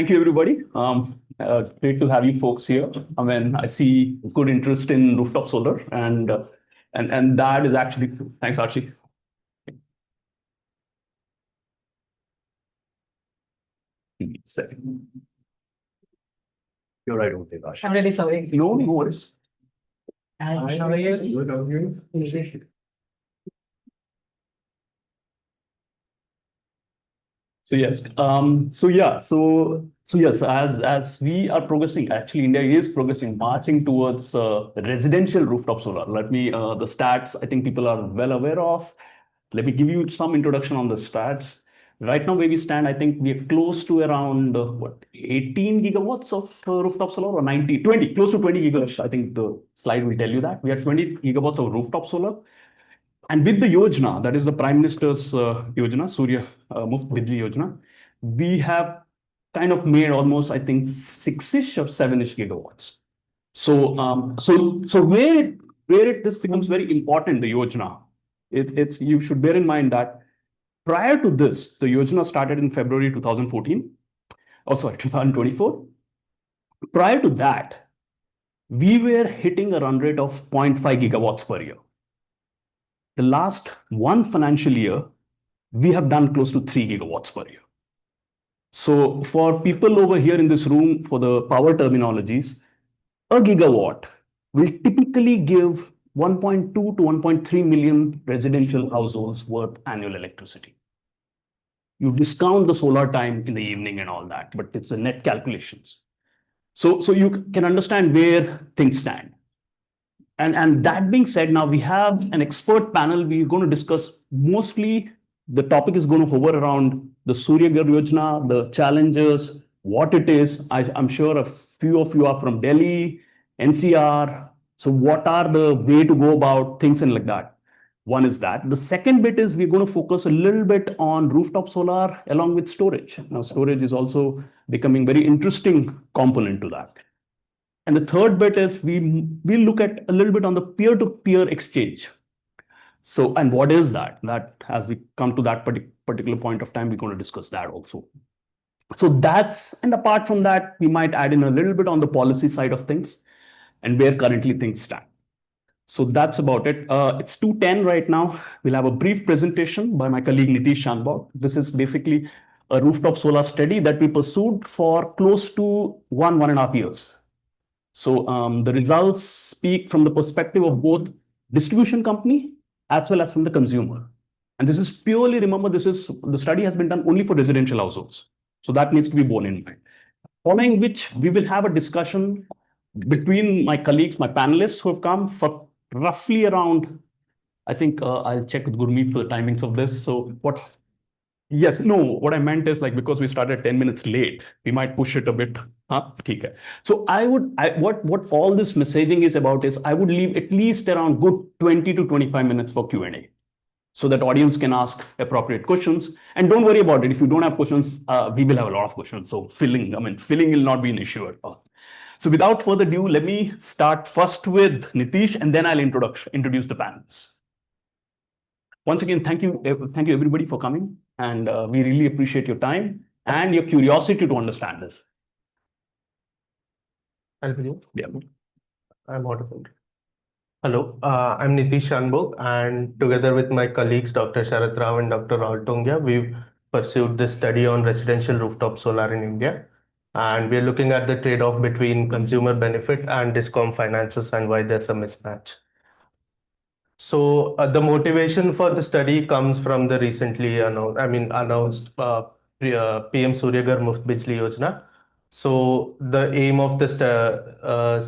Thank you, everybody. Great to have you folks here. I mean, I see good interest in rooftop solar, and that is actually thanks, Arshi. Second. You're right over there, Arshi. I'm really sorry. No worries. Hi, how are you? Good, how are you? So yes, so yes, as we are progressing, actually India is progressing, marching towards residential rooftop solar. Let me the stats. I think people are well aware of. Let me give you some introduction on the stats. Right now, where we stand, I think we are close to around 18 gigawatts of rooftop solar, or 90, 20, close to 20 gigawatts. I think the slide will tell you that we have 20 gigawatts of rooftop solar. And with the Yojana, that is the Prime Minister's Yojana, Surya Muft Bijli Yojana, we have kind of made almost, I think, 6-ish or 7-ish gigawatts. So where this becomes very important, the Yojana, it's you should bear in mind that prior to this, the Yojana started in February 2014. Oh, sorry, 2024. Prior to that, we were hitting a run rate of 0.5 gigawatts per year. The last one financial year, we have done close to 3 gigawatts per year. So for people over here in this room, for the power terminologies, a gigawatt will typically give 1.2 to 1.3 million residential households worth annual electricity. You discount the solar time in the evening and all that, but it's the net calculations. So you can understand where things stand. And that being said, now we have an expert panel. We're going to discuss mostly the topic is going to hover around the Surya Ghar Yojana, the challenges, what it is. I'm sure a few of you are from Delhi, NCR. So what are the way to go about things and like that? One is that. The second bit is we're going to focus a little bit on rooftop solar along with storage. Now, storage is also becoming very interesting component to that. And the third bit is we look at a little bit on the peer-to-peer exchange. So, and what is that? That as we come to that particular point of time, we're going to discuss that also. So that's, and apart from that, we might add in a little bit on the policy side of things and where currently things stand. So that's about it. It's 2:10 right now. We'll have a brief presentation by my colleague Niteesh Shanbog. This is basically a rooftop solar study that we pursued for close to 1.5 years. So the results speak from the perspective of both distribution company as well as from the consumer. And this is purely, remember, the study has been done only for residential households. So that needs to be borne in mind. Following which we will have a discussion between my colleagues, my panelists who have come for roughly around, I think I'll check with Gurmeet for the timings of this. So yes, no, what I meant is like, because we started 10 minutes late, we might push it a bit. Okay. So what all this messaging is about is I would leave at least around good 20 to 25 minutes for Q&A so that audience can ask appropriate questions. And don't worry about it. If you don't have questions, we will have a lot of questions. So filling will not be an issue at all. So without further ado, let me start first with Niteesh, and then I'll introduce the panels. Once again, thank you everybody for coming, and we really appreciate your time and your curiosity to understand this. I'll begin. Yeah. I'm audible. Hello, I'm Niteesh Shanbog, and together with my colleagues, Dr. Sharath Rao and Dr. Rahul Tongia, we've pursued this study on residential rooftop solar in India. And we're looking at the trade-off between consumer benefit and DISCOM finances and why there's a mismatch. So the motivation for the study comes from the recently announced PM Surya Ghar Muft Bijli Yojana. So the aim of this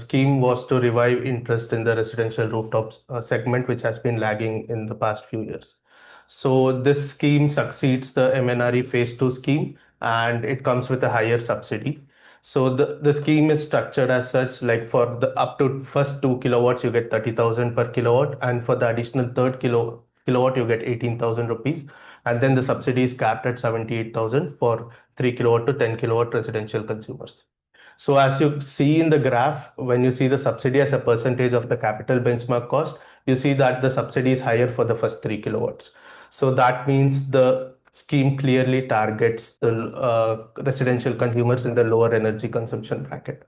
scheme was to revive interest in the residential rooftops segment, which has been lagging in the past few years. So this scheme succeeds the MNRE Phase 2 scheme, and it comes with a higher subsidy. So the scheme is structured as such, like for the up to first 2 kilowatts, you get 30,000 per kilowatt. And for the additional third kilowatt, you get 18,000 rupees. And then the subsidy is capped at 78,000 for 3 kilowatt to 10 kilowatt residential consumers. So as you see in the graph, when you see the subsidy as a percentage of the capital benchmark cost, you see that the subsidy is higher for the first 3 kilowatts. So that means the scheme clearly targets the residential consumers in the lower energy consumption bracket.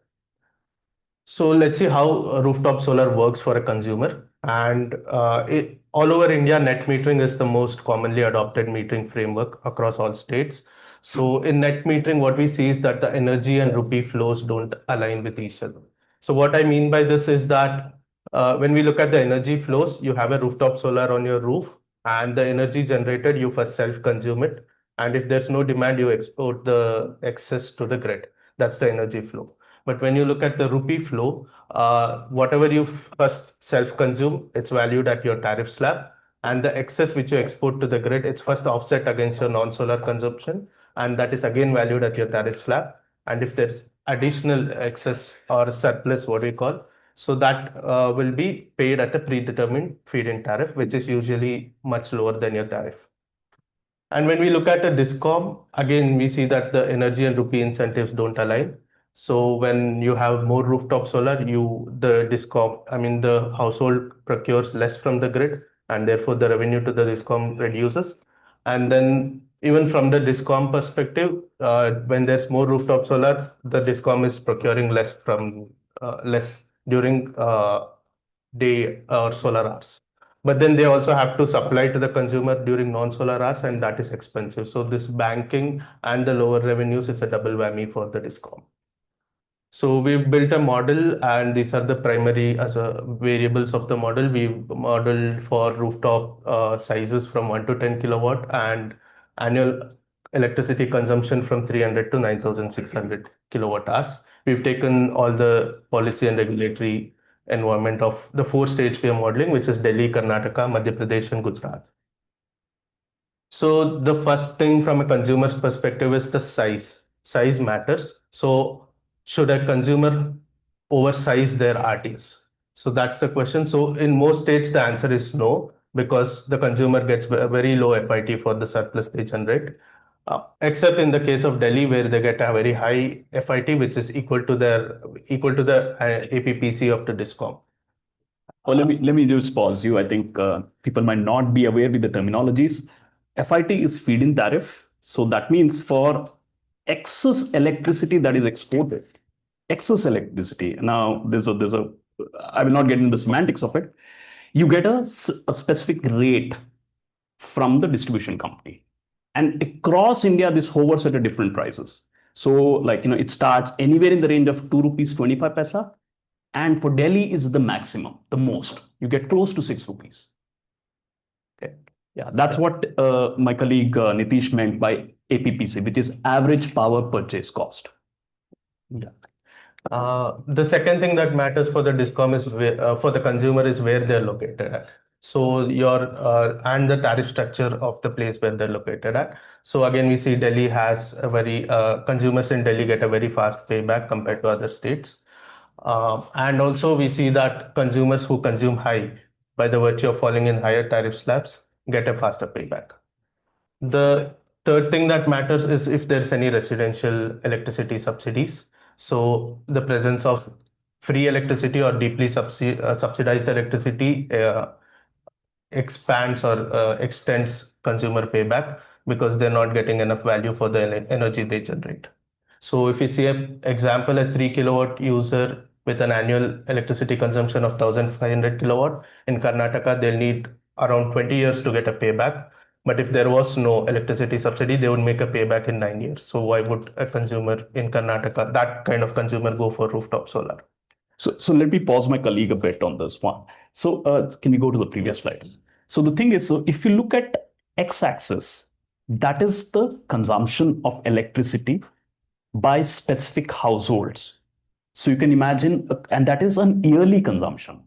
So let's see how rooftop solar works for a consumer. And all over India, net metering is the most commonly adopted metering framework across all states. So in net metering, what we see is that the energy and rupee flows don't align with each other. So what I mean by this is that when we look at the energy flows, you have a rooftop solar on your roof, and the energy generated, you first self-consume it. And if there's no demand, you export the excess to the grid. That's the energy flow. But when you look at the rupee flow, whatever you first self-consume, it's valued at your tariff slab. And the excess which you export to the grid, it's first offset against your non-solar consumption. And that is again valued at your tariff slab. And if there's additional excess or surplus, what we call, so that will be paid at a predetermined feed-in tariff, which is usually much lower than your tariff. And when we look at a discom, again, we see that the energy and rupee incentives don't align. So when you have more rooftop solar, the household procures less from the grid, and therefore the revenue to the discom reduces. And then even from the discom perspective, when there's more rooftop solar, the discom is procuring less during day or solar hours. But then they also have to supply to the consumer during non-solar hours, and that is expensive. So this banking and the lower revenues is a double whammy for the discom. So we've built a model, and these are the primary variables of the model. We've modeled for rooftop sizes from 1 to 10 kilowatt and annual electricity consumption from 300 to 9,600 kilowatt hours. We've taken all the policy and regulatory environment of the 4 states we are modeling, which is Delhi, Karnataka, Madhya Pradesh, and Gujarat. So the first thing from a consumer's perspective is the size. Size matters. So should a consumer oversize their RTs? So that's the question. So in most states, the answer is no, because the consumer gets a very low FIT for the surplus they generate. Except in the case of Delhi, where they get a very high FIT, which is equal to the APPC of the discom. Well, let me just pause you. I think people might not be aware with the terminologies. FIT is feed-in tariff. So that means for excess electricity that is exported, excess electricity. Now, I will not get into the semantics of it. You get a specific rate from the distribution company. And across India, this hovers at a different prices. So it starts anywhere in the range of 2 rupees 25 paisa. And for Delhi is the maximum, the most. You get close to 6 rupees. Okay. Yeah, that's what my colleague Niteesh meant by APPC, which is average power purchase cost. Yeah. The second thing that matters for the discom is for the consumer is where they're located at. So and the tariff structure of the place where they're located at. So again, we see Delhi has consumers in Delhi get a very fast payback compared to other states. And also we see that consumers who consume high, by the virtue of falling in higher tariff slabs, get a faster payback. The third thing that matters is if there's any residential electricity subsidies. So the presence of free electricity or deeply subsidized electricity expands or extends consumer payback because they're not getting enough value for the energy they generate. So if you see an example, a 3 kilowatt user with an annual electricity consumption of 1,500 kilowatt, in Karnataka, they'll need around 20 years to get a payback. But if there was no electricity subsidy, they would make a payback in 9 years. So why would a consumer in Karnataka, that kind of consumer, go for rooftop solar? So let me pause my colleague a bit on this one. So can we go to the previous slide? So the thing is, so if you look at x-axis, that is the consumption of electricity by specific households. So you can imagine, and that is an yearly consumption.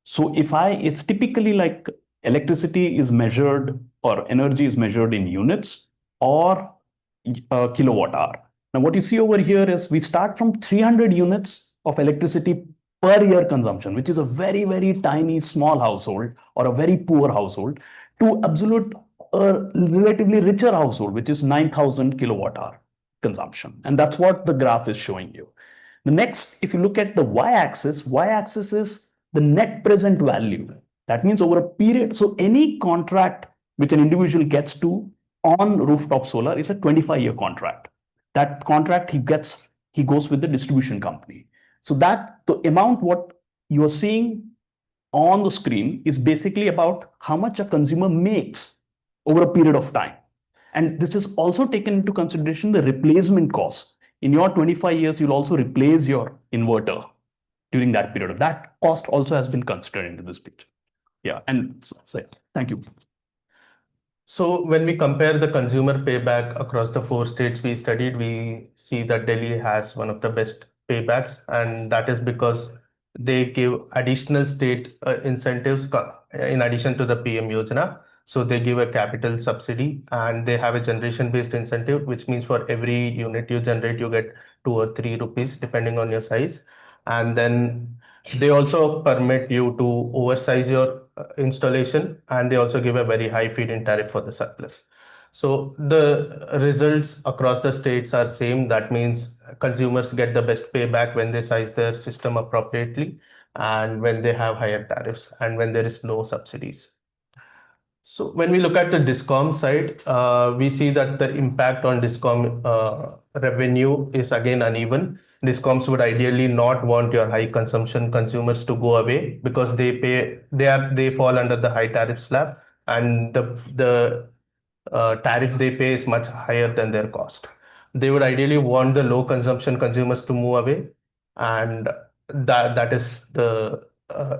So it's typically like electricity is measured or energy is measured in units or kilowatt hour. Now, what you see over here is we start from 300 units of electricity per year consumption, which is a very, very tiny, small household or a very poor household, to relatively richer household, which is 9,000 kilowatt hour consumption. And that's what the graph is showing you. The next, if you look at the y-axis is the net present value. That means over a period. So any contract which an individual gets to on rooftop solar is a 25-year contract. That contract he goes with the distribution company. So that the amount what you are seeing on the screen is basically about how much a consumer makes over a period of time. And this is also taken into consideration the replacement cost. In your 25 years, you'll also replace your inverter during that period. That cost also has been considered into this picture. Yeah, and so, thank you. So when we compare the consumer payback across the 4 states we studied, we see that Delhi has one of the best paybacks, and that is because they give additional state incentives in addition to the PM Yojana. So they give a capital subsidy and they have a generation-based incentive, which means for every unit you generate, you get 2 or 3 rupees depending on your size. And then they also permit you to oversize your installation, and they also give a very high feed-in tariff for the surplus. So the results across the states are same. That means consumers get the best payback when they size their system appropriately and when they have higher tariffs and when there is no subsidies. So when we look at the discom side, we see that the impact on discom revenue is again uneven. Discoms would ideally not want your high consumption consumers to go away because they fall under the high tariff slab, and the tariff they pay is much higher than their cost. They would ideally want the low consumption consumers to move away, and that is the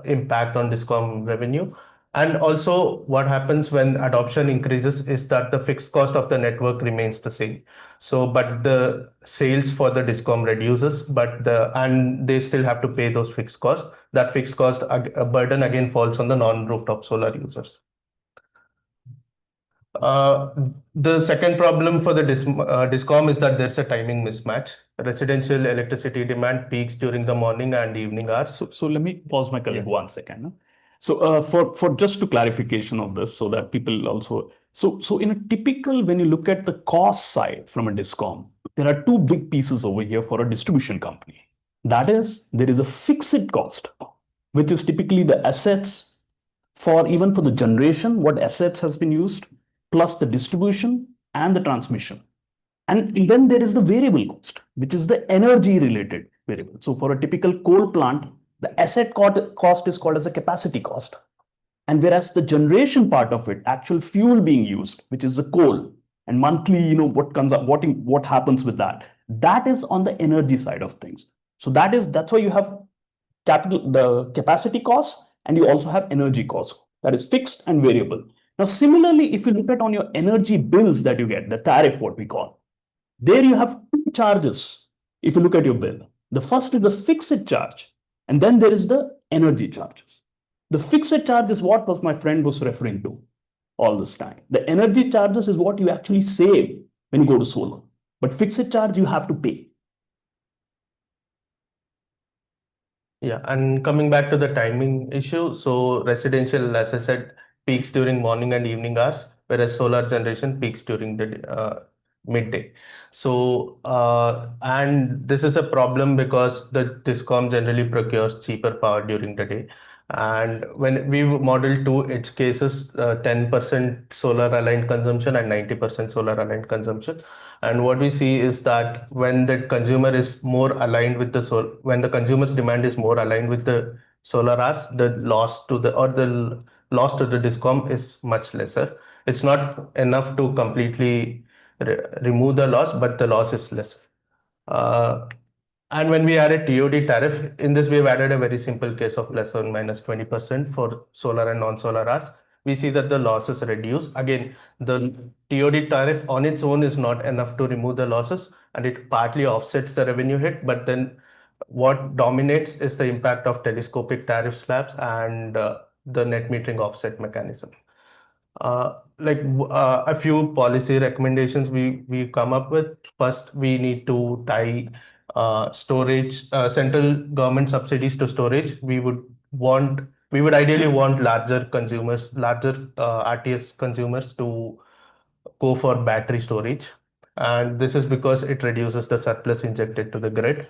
impact on discom revenue. And also, what happens when adoption increases is that the fixed cost of the network remains the same. So, but the sales for the discom reduces, and they still have to pay those fixed costs. That fixed cost burden again falls on the non-rooftop solar users. The second problem for the discom is that there's a timing mismatch. Residential electricity demand peaks during the morning and evening hours. So let me pause my colleague 1 second. So for just to clarification of this, so that people also so in a typical, when you look at the cost side from a discom, there are two big pieces over here for a distribution company. That is, there is a fixed cost, which is typically the assets even for the generation, what assets has been used, plus the distribution and the transmission. And then there is the variable cost, which is the energy related variable. So for a typical coal plant, the asset cost is called as a capacity cost. And whereas the generation part of it, actual fuel being used, which is the coal, and monthly, what comes up, what happens with that, that is on the energy side of things. So that's why you have the capacity cost, and you also have energy cost, that is fixed and variable. Now, similarly, if you look at on your energy bills that you get, the tariff, what we call, there you have two charges. If you look at your bill, the first is the fixed charge, and then there is the energy charges. The fixed charge is what my friend was referring to all this time. The energy charges is what you actually save when you go to solar, but fixed charge you have to pay. Yeah, and coming back to the timing issue, so residential, as I said, peaks during morning and evening hours, whereas solar generation peaks during the midday. So, and this is a problem because the discom generally procures cheaper power during the day. And when we modeled two edge cases, 10% solar aligned consumption and 90% solar aligned consumption. And what we see is that when the consumer is more aligned with when the consumer's demand is more aligned with the solar hours, the loss to the discom is much lesser. It's not enough to completely remove the loss, but the loss is less. And when we add a TOD tariff, in this we have added a very simple case of plus or minus 20% for solar and non-solar hours. We see that the losses reduce. Again, the TOD tariff on its own is not enough to remove the losses, and it partly offsets the revenue hit. But then what dominates is the impact of telescopic tariff slabs and the net metering offset mechanism. A few policy recommendations we come up with. First, we need to tie storage, central government subsidies to storage. We would ideally want larger consumers, larger RTS consumers to go for battery storage. And this is because it reduces the surplus injected to the grid.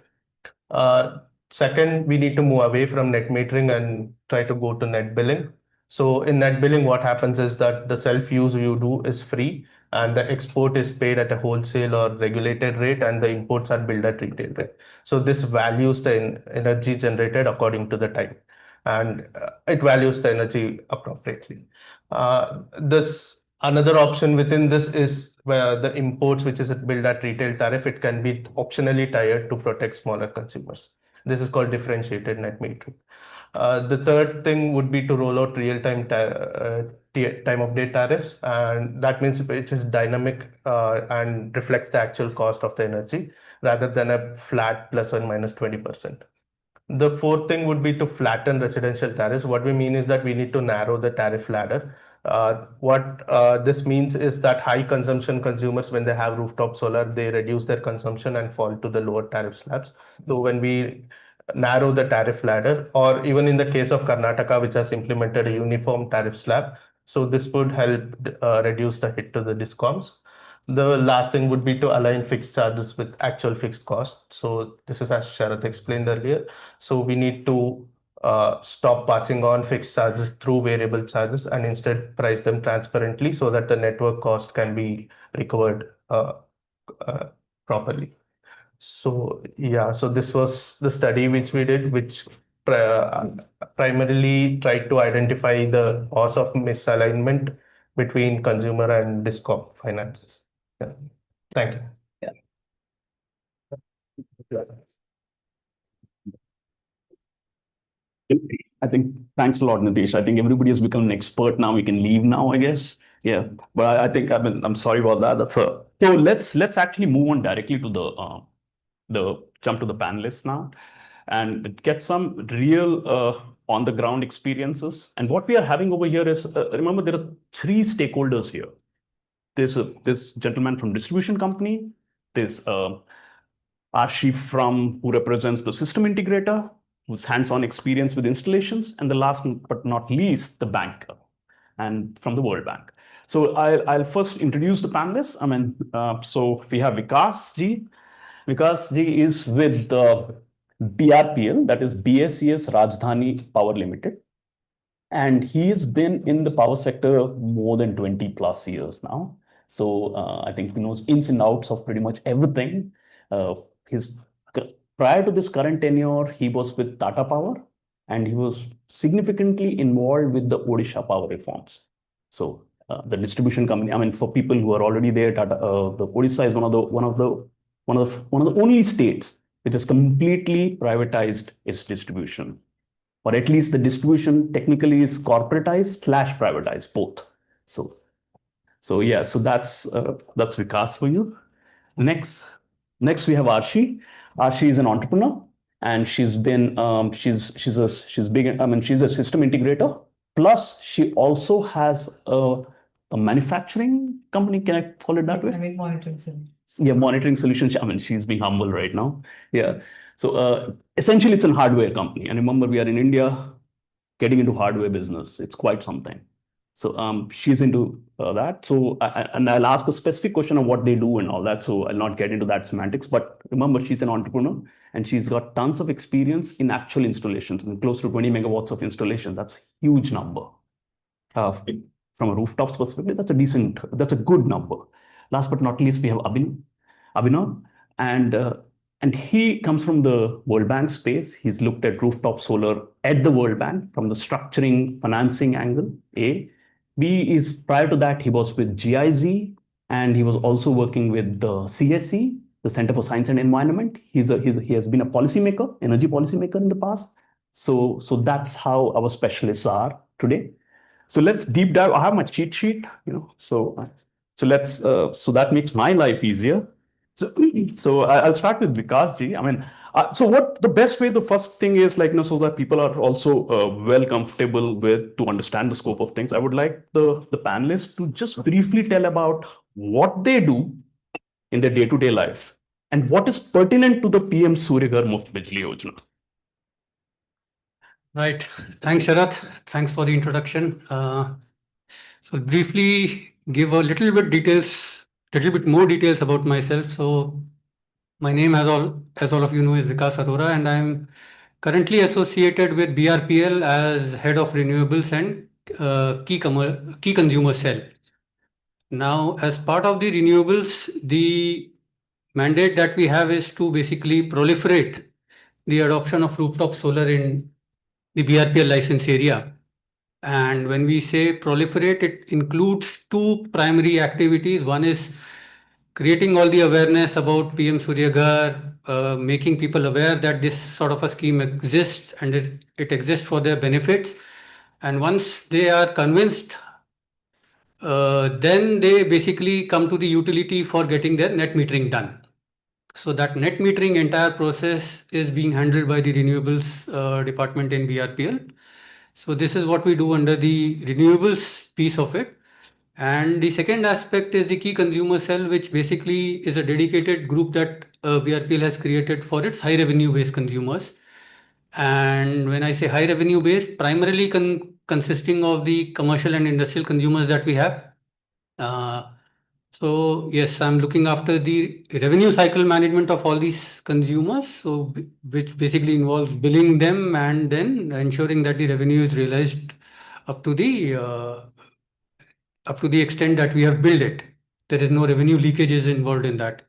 Second, we need to move away from net metering and try to go to net billing. So in net billing, what happens is that the self-use you do is free, and the export is paid at a wholesale or regulated rate, and the imports are billed at retail rate. So this values the energy generated according to the time, and it values the energy appropriately. This another option within this is where the imports, which is billed at retail tariff, it can be optionally tied to protect smaller consumers. This is called differentiated net metering. The third thing would be to roll out real-time time of day tariffs, and that means it is dynamic and reflects the actual cost of the energy rather than a flat plus or minus 20%. The fourth thing would be to flatten residential tariffs. What we mean is that we need to narrow the tariff ladder. What this means is that high consumption consumers, when they have rooftop solar, they reduce their consumption and fall to the lower tariff slabs. So when we narrow the tariff ladder, or even in the case of Karnataka, which has implemented a uniform tariff slab, so this would help reduce the hit to the discoms. The last thing would be to align fixed charges with actual fixed costs. So this is as Sharath explained earlier. So we need to stop passing on fixed charges through variable charges and instead price them transparently so that the network cost can be recovered properly. So yeah, so this was the study which we did, which primarily tried to identify the cause of misalignment between consumer and discom finances. Yeah. Thank you. I think thanks a lot, Niteesh. I think everybody has become an expert now. We can leave now, I guess. Yeah, but I think I'm sorry about that. So let's actually move on directly to the jump to the panelists now and get some real on the ground experiences. And what we are having over here is remember there are three stakeholders here. There's this gentleman from distribution company. There's Arshi who represents the system integrator, who's hands-on experience with installations, and the last but not least, the banker, and from the World Bank. So I'll first introduce the panelists. So we have Vikas ji. Vikas ji is with the BRPL, that is BSES Rajdhani Power Limited. And he has been in the power sector more than 20 plus years now. So I think he knows ins and outs of pretty much everything. Prior to this current tenure, he was with Tata Power, and he was significantly involved with the Odisha power reforms. So the distribution company, for people who are already there, the Odisha is one of the only states which has completely privatized its distribution, or at least the distribution technically is corporatized / privatized, both. So yeah, so that's Vikas for you. Next we have Arshi. Arshi is an entrepreneur, and she's a system integrator. Plus, she also has a monitoring company. Can I call it that way? Monitoring solutions. Yeah, monitoring solutions. She's being humble right now. Yeah. So essentially, it's a hardware company. And remember, we are in India, getting into hardware business. It's quite something. So she's into that. So and I'll ask a specific question of what they do and all that. So I'll not get into that semantics. But remember, she's an entrepreneur, and she's got tons of experience in actual installations, and close to 20 megawatts of installation. That's a huge number. From a rooftops perspective, that's a good number. Last but not least, we have Abhinav, and he comes from the World Bank space. He's looked at rooftop solar at the World Bank from the structuring, financing angle. A. B is prior to that, he was with GIZ, and he was also working with the CSE, the Center for Science and Environment. He has been a policymaker, energy policymaker in the past. So that's how our specialists are today. So let's deep dive. I have my cheat sheet, so that makes my life easier. So I'll start with Vikas ji. So what the best way, the first thing is so that people are also well comfortable to understand the scope of things. I would like the panelists to just briefly tell about what they do in their day-to-day life and what is pertinent to the PM Surya Ghar Muft Bijli Yojana. Right. Thanks, Sharath. Thanks for the introduction. So briefly give a little bit more details about myself. So my name, as all of you know, is Vikas Arora, and I'm currently associated with BRPL as head of renewables and key consumer cell. Now, as part of the renewables, the mandate that we have is to basically proliferate the adoption of rooftop solar in the BRPL license area. And when we say proliferate, it includes two primary activities. One is creating all the awareness about PM Surya Ghar, making people aware that this sort of a scheme exists and it exists for their benefits. And once they are convinced, then they basically come to the utility for getting their net metering done. So that net metering entire process is being handled by the renewables department in BRPL. So this is what we do under the renewables piece of it. And the second aspect is the key consumer cell, which basically is a dedicated group that BRPL has created for its high revenue based consumers. And when I say high revenue based, primarily consisting of the commercial and industrial consumers that we have. So yes, I'm looking after the revenue cycle management of all these consumers. So which basically involves billing them and then ensuring that the revenue is realized up to the extent that we have billed it. There is no revenue leakages involved in that.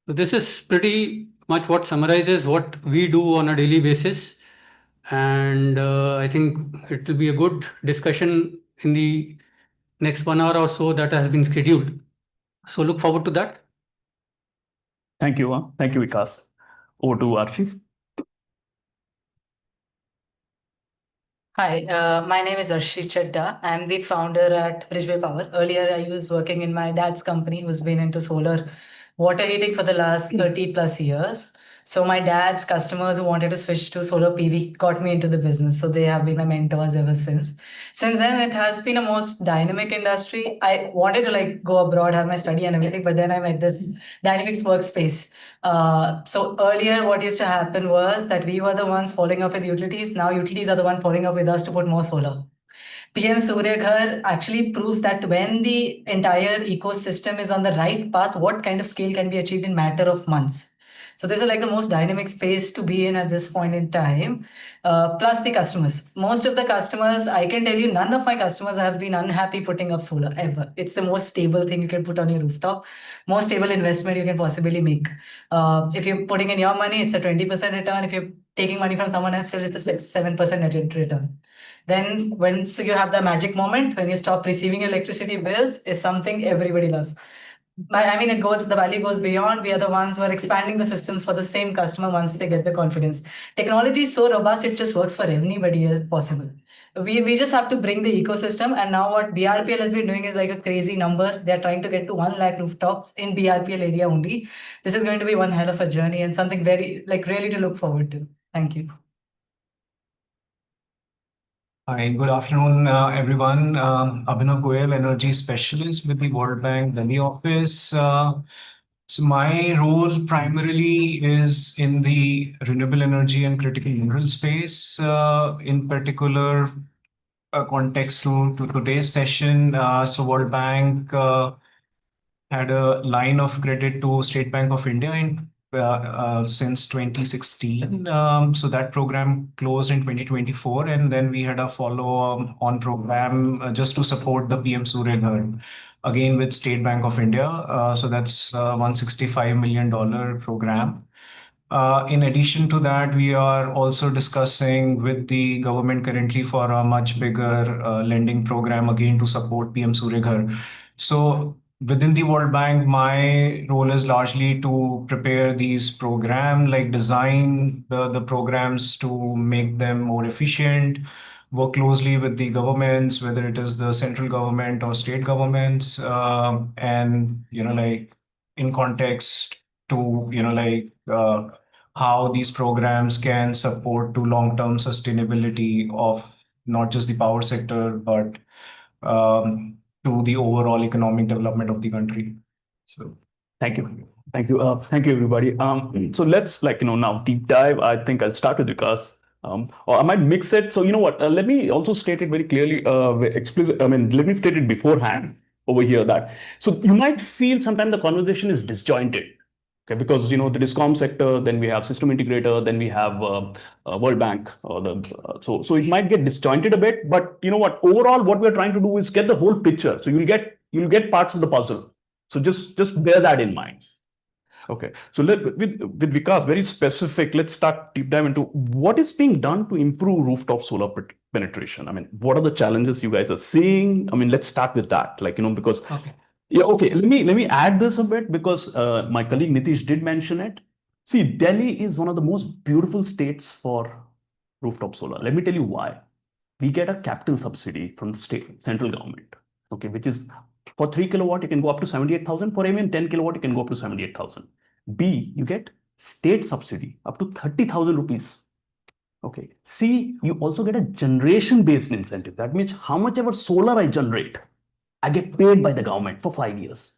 So this is pretty much what summarizes what we do on a daily basis. And I think it will be a good discussion in the next 1 hour or so that has been scheduled. So look forward to that. Thank you. Thank you, Vikas. Over to Arshi. Hi, my name is Arshi Chadha. I'm the founder at Bridgeway Power. Earlier, I was working in my dad's company who's been into solar water heating for the last 30 plus years. So my dad's customers who wanted to switch to solar PV got me into the business. So they have been my mentors ever since. Since then, it has been a most dynamic industry. I wanted to like go abroad, have my study and everything, but then I met this Dynamics workspace. So earlier, what used to happen was that we were the ones following up with utilities. Now utilities are the one following up with us to put more solar. PM Surya Ghar actually proves that when the entire ecosystem is on the right path, what kind of scale can be achieved in matter of months. So this is like the most dynamic space to be in at this point in time. Plus the customers. Most of the customers, I can tell you, none of my customers have been unhappy putting up solar ever. It's the most stable thing you can put on your rooftop, most stable investment you can possibly make. If you're putting in your money, it's a 20% return. If you're taking money from someone else, it's a 7% net return. Then once you have the magic moment, when you stop receiving electricity bills, is something everybody loves. I mean, the value goes beyond. We are the ones who are expanding the systems for the same customer once they get the confidence. Technology is so robust, it just works for anybody possible. We just have to bring the ecosystem. And now what BRPL has been doing is like a crazy number. They're trying to get to 1 lakh rooftops in BRPL area only. This is going to be one hell of a journey and something very, like, really to look forward to. Thank you. Hi, good afternoon, everyone. Abhinav Goyal, Energy Specialist with the World Bank Delhi office. So my role primarily is in the renewable energy and critical mineral space, in particular context to today's session. So World Bank had a line of credit to State Bank of India since 2016. So that program closed in 2024, and then we had a follow-on program just to support the PM Surya Ghar, again with State Bank of India. So that's $165 million program. In addition to that, we are also discussing with the government currently for a much bigger lending program again to support PM Surya Ghar. So within the World Bank, my role is largely to prepare these programs, like design the programs to make them more efficient, work closely with the governments, whether it is the central government or state governments, and like in context to how these programs can support to long-term sustainability of not just the power sector, but to the overall economic development of the country. So Thank you. Thank you. Thank you, everybody. So let's now deep dive. I think I'll start with Vikas. Or I might mix it. So you know what? Let me also state it very clearly, explicit. I mean, let me state it beforehand over here that so you might feel sometimes the conversation is disjointed. Okay, because the discom sector, then we have system integrator, then we have World Bank, so it might get disjointed a bit. But you know what? Overall, what we're trying to do is get the whole picture. So you'll get you'll get parts of the puzzle. So just bear that in mind. Okay, so with Vikas, very specific, let's start deep dive into what is being done to improve rooftop solar penetration. I mean, what are the challenges you guys are seeing? I mean, let's start with that, like, because Okay. yeah, okay, let me add this a bit because my colleague Niteesh did mention it. See, Delhi is one of the most beautiful states for rooftop solar. Let me tell you why. We get a capital subsidy from the central government, okay, which is for 3 kilowatt, you can go up to 78,000. For even 10 kilowatt, you can go up to 78,000. B, you get state subsidy up to 30,000 rupees. Okay. C, you also get a generation based incentive. That means how much ever solar I generate, I get paid by the government for 5 years.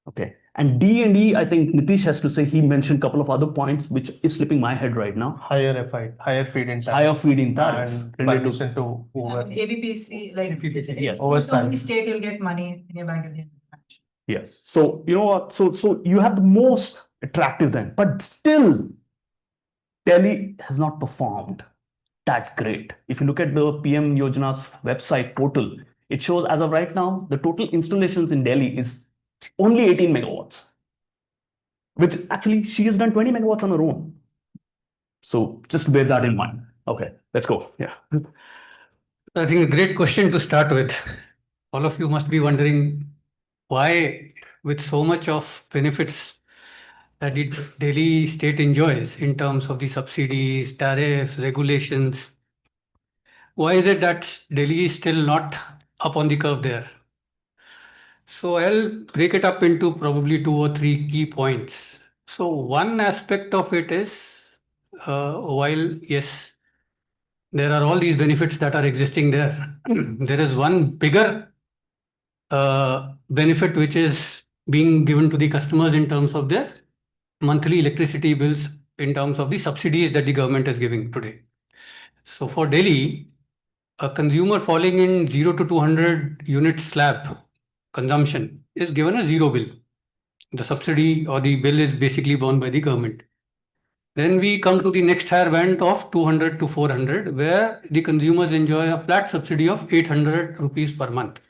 Okay. And D and E, I think Niteesh has to say, he mentioned a couple of other points, which is slipping my head right now. Higher FI, higher feed-in tariff. Higher feed-in tariff. And related to- permission to over. ABPC, like Yes. Oversight. every state you'll get money in your bank at the end of the match. Yes. So you know what? So you have the most attractive then, but still, Delhi has not performed that great. If you look at the PM Yojana's website portal, it shows as of right now, the total installations in Delhi is only 18 megawatts, which actually she has done 20 megawatts on her own. So just bear that in mind. Okay, let's go. Yeah. I think a great question to start with. All of you must be wondering why, with so much of benefits that the Delhi state enjoys in terms of the subsidies, tariffs, regulations, why is it that Delhi is still not up on the curve there? So I'll break it up into probably 2 or 3 key points. So one aspect of it is, while yes, there are all these benefits that are existing there, there is one bigger benefit which is being given to the customers in terms of their monthly electricity bills, in terms of the subsidies that the government is giving today. So for Delhi, a consumer falling in 0 to 200 unit slab consumption is given a zero bill. The subsidy or the bill is basically borne by the government. Then we come to the next higher band of 200 to 400, where the consumers enjoy a flat subsidy of 800 rupees per month.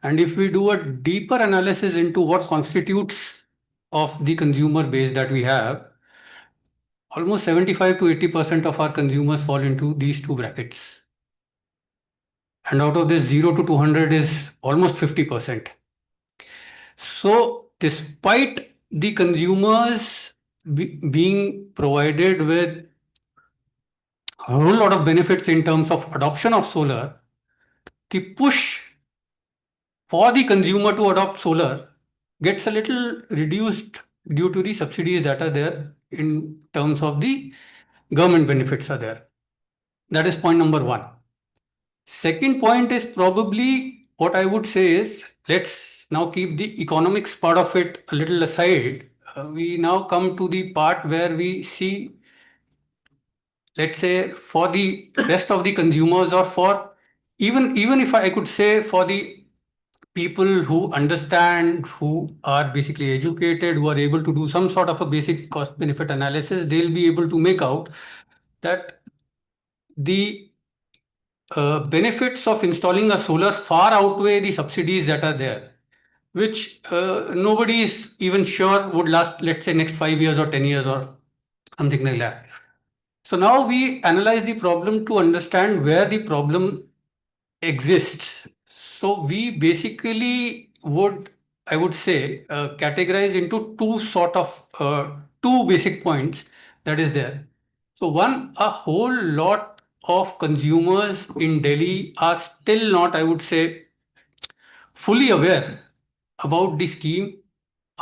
And if we do a deeper analysis into what constitutes of the consumer base that we have, almost 75 to 80% of our consumers fall into these two brackets. And out of this, 0 to 200 is almost 50%. So despite the consumers being provided with a whole lot of benefits in terms of adoption of solar, the push for the consumer to adopt solar gets a little reduced due to the subsidies that are there in terms of the government benefits are there. That is point number one. Second point is probably what I would say is, let's now keep the economics part of it a little aside. We now come to the part where we see, let's say, for the rest of the consumers, or for even if I could say for the people who understand, who are basically educated, who are able to do some sort of a basic cost benefit analysis, they'll be able to make out that the benefits of installing a solar far outweigh the subsidies that are there, which nobody is even sure would last, let's say, next 5 years or 10 years or something like that. So now we analyze the problem to understand where the problem exists. So we basically I would say, categorize into two basic points that is there. So one, a whole lot of consumers in Delhi are still not, I would say, fully aware about the scheme,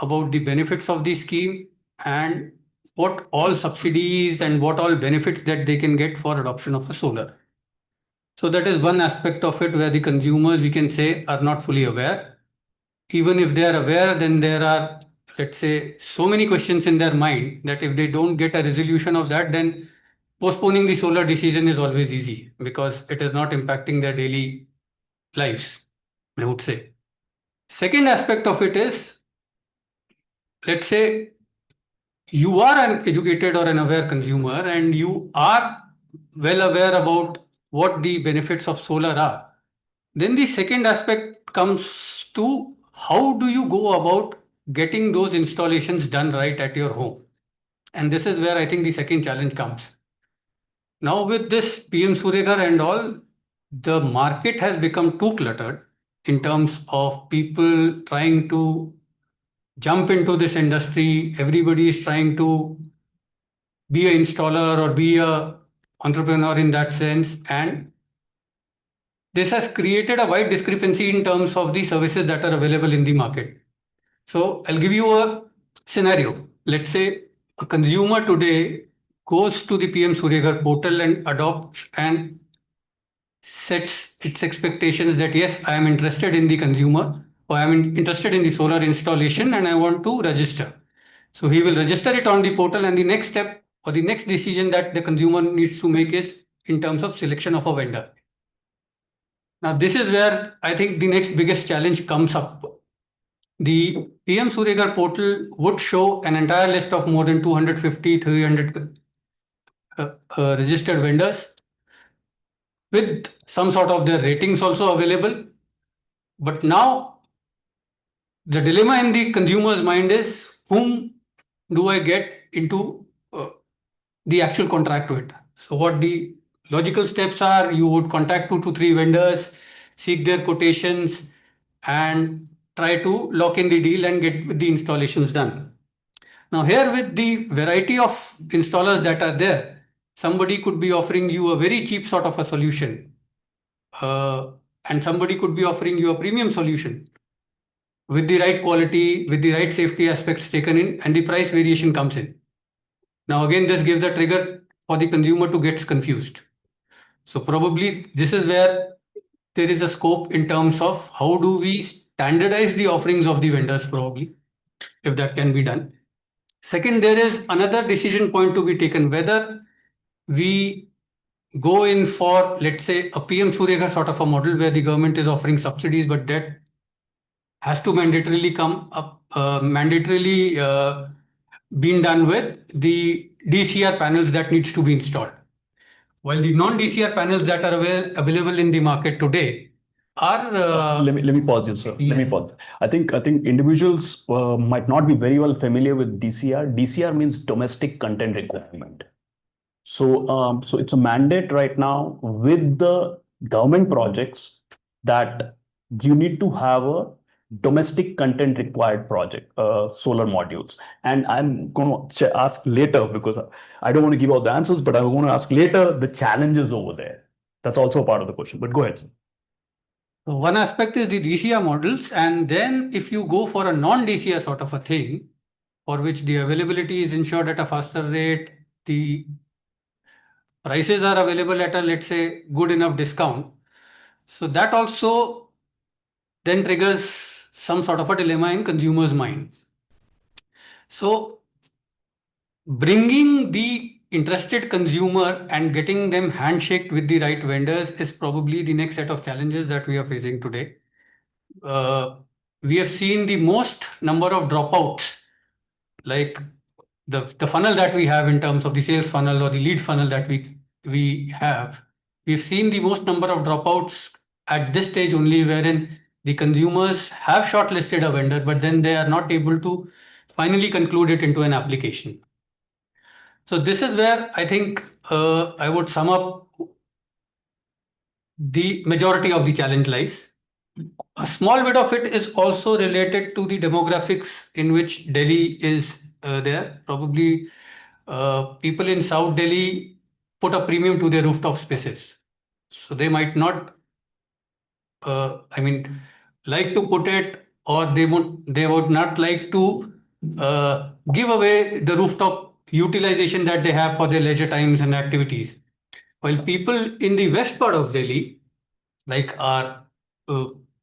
about the benefits of the scheme, and what all subsidies and what all benefits that they can get for adoption of a solar. So that is one aspect of it where the consumers, we can say, are not fully aware. Even if they are aware, then there are, let's say, so many questions in their mind that if they don't get a resolution of that, then postponing the solar decision is always easy because it is not impacting their daily lives, I would say. Second aspect of it is, let's say, you are an educated or an aware consumer and you are well aware about what the benefits of solar are. Then the second aspect comes to how do you go about getting those installations done right at your home? And this is where I think the second challenge comes. Now with this PM Suryaghar and all, the market has become too cluttered in terms of people trying to jump into this industry. Everybody is trying to be an installer or be a entrepreneur in that sense. And this has created a wide discrepancy in terms of the services that are available in the market. So I'll give you a scenario. Let's say a consumer today goes to the PM Suryaghar portal and adopts and sets its expectations that yes, I am interested in the consumer or I am interested in the solar installation and I want to register. So he will register it on the portal, and the next step or the next decision that the consumer needs to make is in terms of selection of a vendor. Now, this is where I think the next biggest challenge comes up. The PM Suryaghar portal would show an entire list of more than 250, 300 registered vendors with some sort of their ratings also available. But now the dilemma in the consumer's mind is whom do I get into the actual contract with? So what the logical steps are, you would contact 2 to 3 vendors, seek their quotations and try to lock in the deal and get the installations done. Now here with the variety of installers that are there, somebody could be offering you a very cheap sort of a solution and somebody could be offering you a premium solution with the right quality, with the right safety aspects taken in, and the price variation comes in. Now again, this gives a trigger for the consumer to get confused. So probably this is where there is a scope in terms of how do we standardize the offerings of the vendors probably, if that can be done. Second, there is another decision point to be taken, whether we go in for, let's say, a PM Suryaghar sort of a model where the government is offering subsidies, but that has to mandatorily come up, being done with the DCR panels that needs to be installed. While the non-DCR panels that are available in the market today are. Let me pause you, sir. Let me Yes. pause. I think individuals might not be very well familiar with DCR. DCR means domestic content requirement. So so it's a mandate right now with the government projects that you need to have a domestic content required project, solar modules. And I'm going to ask later, because I don't want to give out the answers, but I want to ask later the challenges over there. That's also a part of the question, but go ahead, sir. So one aspect is the DCR models, and then if you go for a non-DCR sort of a thing, for which the availability is ensured at a faster rate, the prices are available at a, let's say, good enough discount. So that also then triggers some sort of a dilemma in consumers' minds. So bringing the interested consumer and getting them handshaked with the right vendors is probably the next set of challenges that we are facing today. We have seen the most number of dropouts, like the funnel that we have in terms of the sales funnel or the lead funnel that we have. We've seen the most number of dropouts at this stage only, wherein the consumers have shortlisted a vendor, but then they are not able to finally conclude it into an application. So this is where I think I would sum up the majority of the challenge lies. A small bit of it is also related to the demographics in which Delhi is there. Probably people in South Delhi put a premium to their rooftop spaces. So they might not, like to put it, or they would not like to give away the rooftop utilization that they have for their leisure times and activities. While people in the west part of Delhi, like our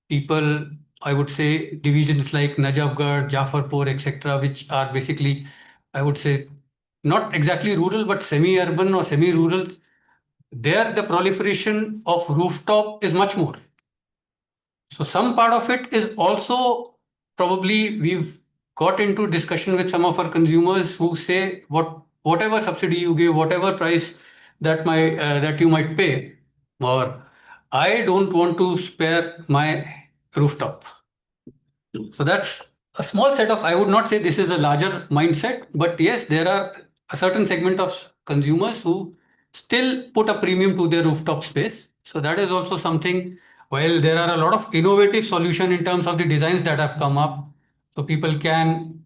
people, I would say divisions like Najafgarh, Jafarpur, etc., which are basically, I would say, not exactly rural, but semi-urban or semi-rural, there the proliferation of rooftop is much more. So some part of it is also probably we've got into discussion with some of our consumers who say whatever subsidy you give, whatever price that you might pay, or I don't want to spare my rooftop. So that's a small set of, I would not say this is a larger mindset, but yes, there are a certain segment of consumers who still put a premium to their rooftop space. So that is also something, while there are a lot of innovative solution in terms of the designs that have come up, so people can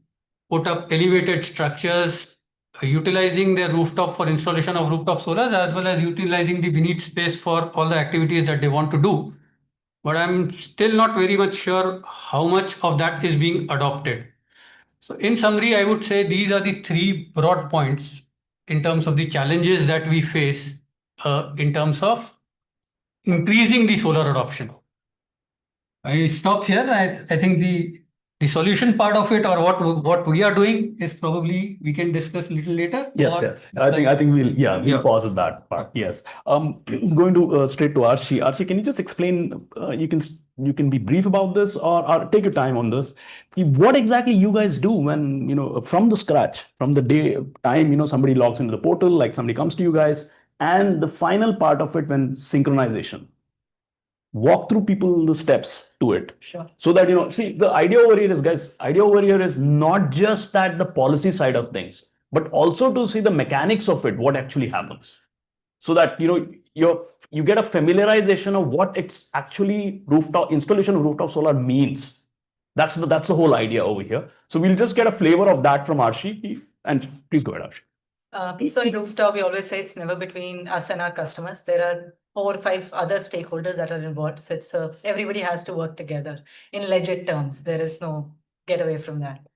put up elevated structures, utilizing their rooftop for installation of rooftop solars, as well as utilizing the beneath space for all the activities that they want to do. But I'm still not very much sure how much of that is being adopted. So in summary, I would say these are the three broad points in terms of the challenges that we face in terms of increasing the solar adoption. I stop here. I think the solution part of it, or what we are doing, is probably we can discuss a little later. Yes, Or- yes. I think we'll Yeah. pause at that part. Yes. Going to straight to Arshi. Arshi, can you just explain? You can be brief about this, or take your time on this. What exactly you guys do when from the scratch, from the time somebody logs into the portal, like somebody comes to you guys, and the final part of it when synchronization. Walk through people the steps to it. Sure. So that see, the idea over here is, guys, idea over here is not just that the policy side of things, but also to see the mechanics of it, what actually happens, so that you get a familiarization of what it's actually rooftop installation of rooftop solar means. That's the whole idea over here. So we'll just get a flavor of that from Arshi, and please go ahead, Arshi. So in Rooftop, we always say it's never between us and our customers. There are 4 or 5 other stakeholders that are involved. So it's everybody has to work together in legit terms. There is no get away from that.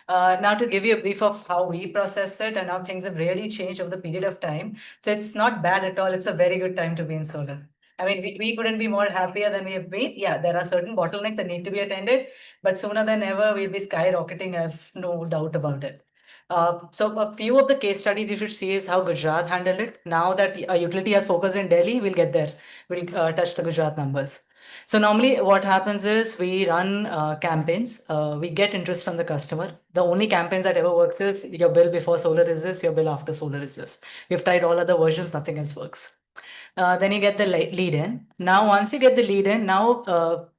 Now to give you a brief of how we process it and how things have really changed over the period of time. So it's not bad at all. It's a very good time to be in solar. I mean, we couldn't be more happier than we have been. Yeah, there are certain bottlenecks that need to be attended, but sooner than ever, we'll be skyrocketing. I have no doubt about it. So a few of the case studies you should see is how Gujarat handled it. Now that a utility has focused in Delhi, we'll get there. We'll touch the Gujarat numbers. So normally what happens is we run campaigns. We get interest from the customer. The only campaigns that ever works is your bill before solar is this, your bill after solar is this. We've tried all other versions, nothing else works. Then you get the lead in. Now, once you get the lead in, now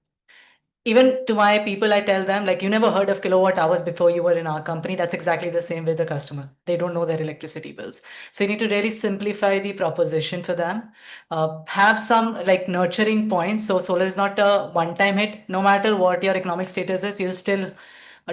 even to my people, I tell them, like, you never heard of kilowatt hours before you were in our company. That's exactly the same with the customer. They don't know their electricity bills. So you need to really simplify the proposition for them. Have some like nurturing points. So solar is not a one-time hit. No matter what your economic status is, you'll still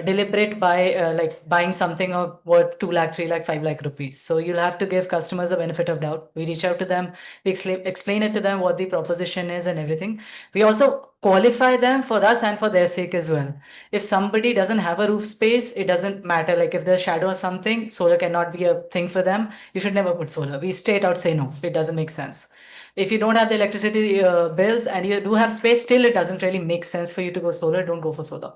deliberate by like buying something of worth 2 lakh, 3 lakh, 5 lakh rupees. So you'll have to give customers the benefit of doubt. We reach out to them, we explain it to them what the proposition is and everything. We also qualify them for us and for their sake as well. If somebody doesn't have a roof space, it doesn't matter. Like if there's shadow or something, solar cannot be a thing for them. You should never put solar. We straight out say no. It doesn't make sense. If you don't have the electricity bills and you do have space, still it doesn't really make sense for you to go solar. Don't go for solar.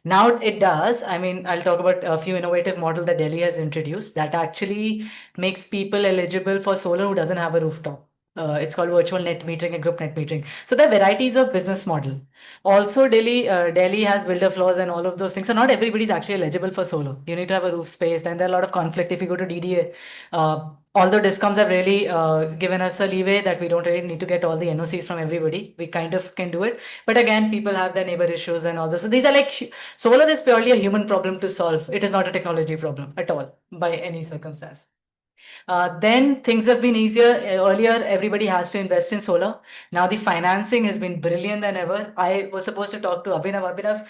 Now it does. I mean, I'll talk about a few innovative models that Delhi has introduced that actually makes people eligible for solar who doesn't have a rooftop. It's called virtual net metering and group net metering. So there are varieties of business model. Also, Delhi has builder flaws and all of those things. So not everybody is actually eligible for solar. You need to have a roof space. Then there are a lot of conflict if you go to DDA. Although discoms have really given us a leeway that we don't really need to get all the NOCs from everybody. We kind of can do it. But again, people have their neighbor issues and all this. So these are like, solar is purely a human problem to solve. It is not a technology problem at all by any circumstance. Then things have been easier. Earlier, everybody has to invest in solar. Now the financing has been brilliant than ever. I was supposed to talk to Abhinav.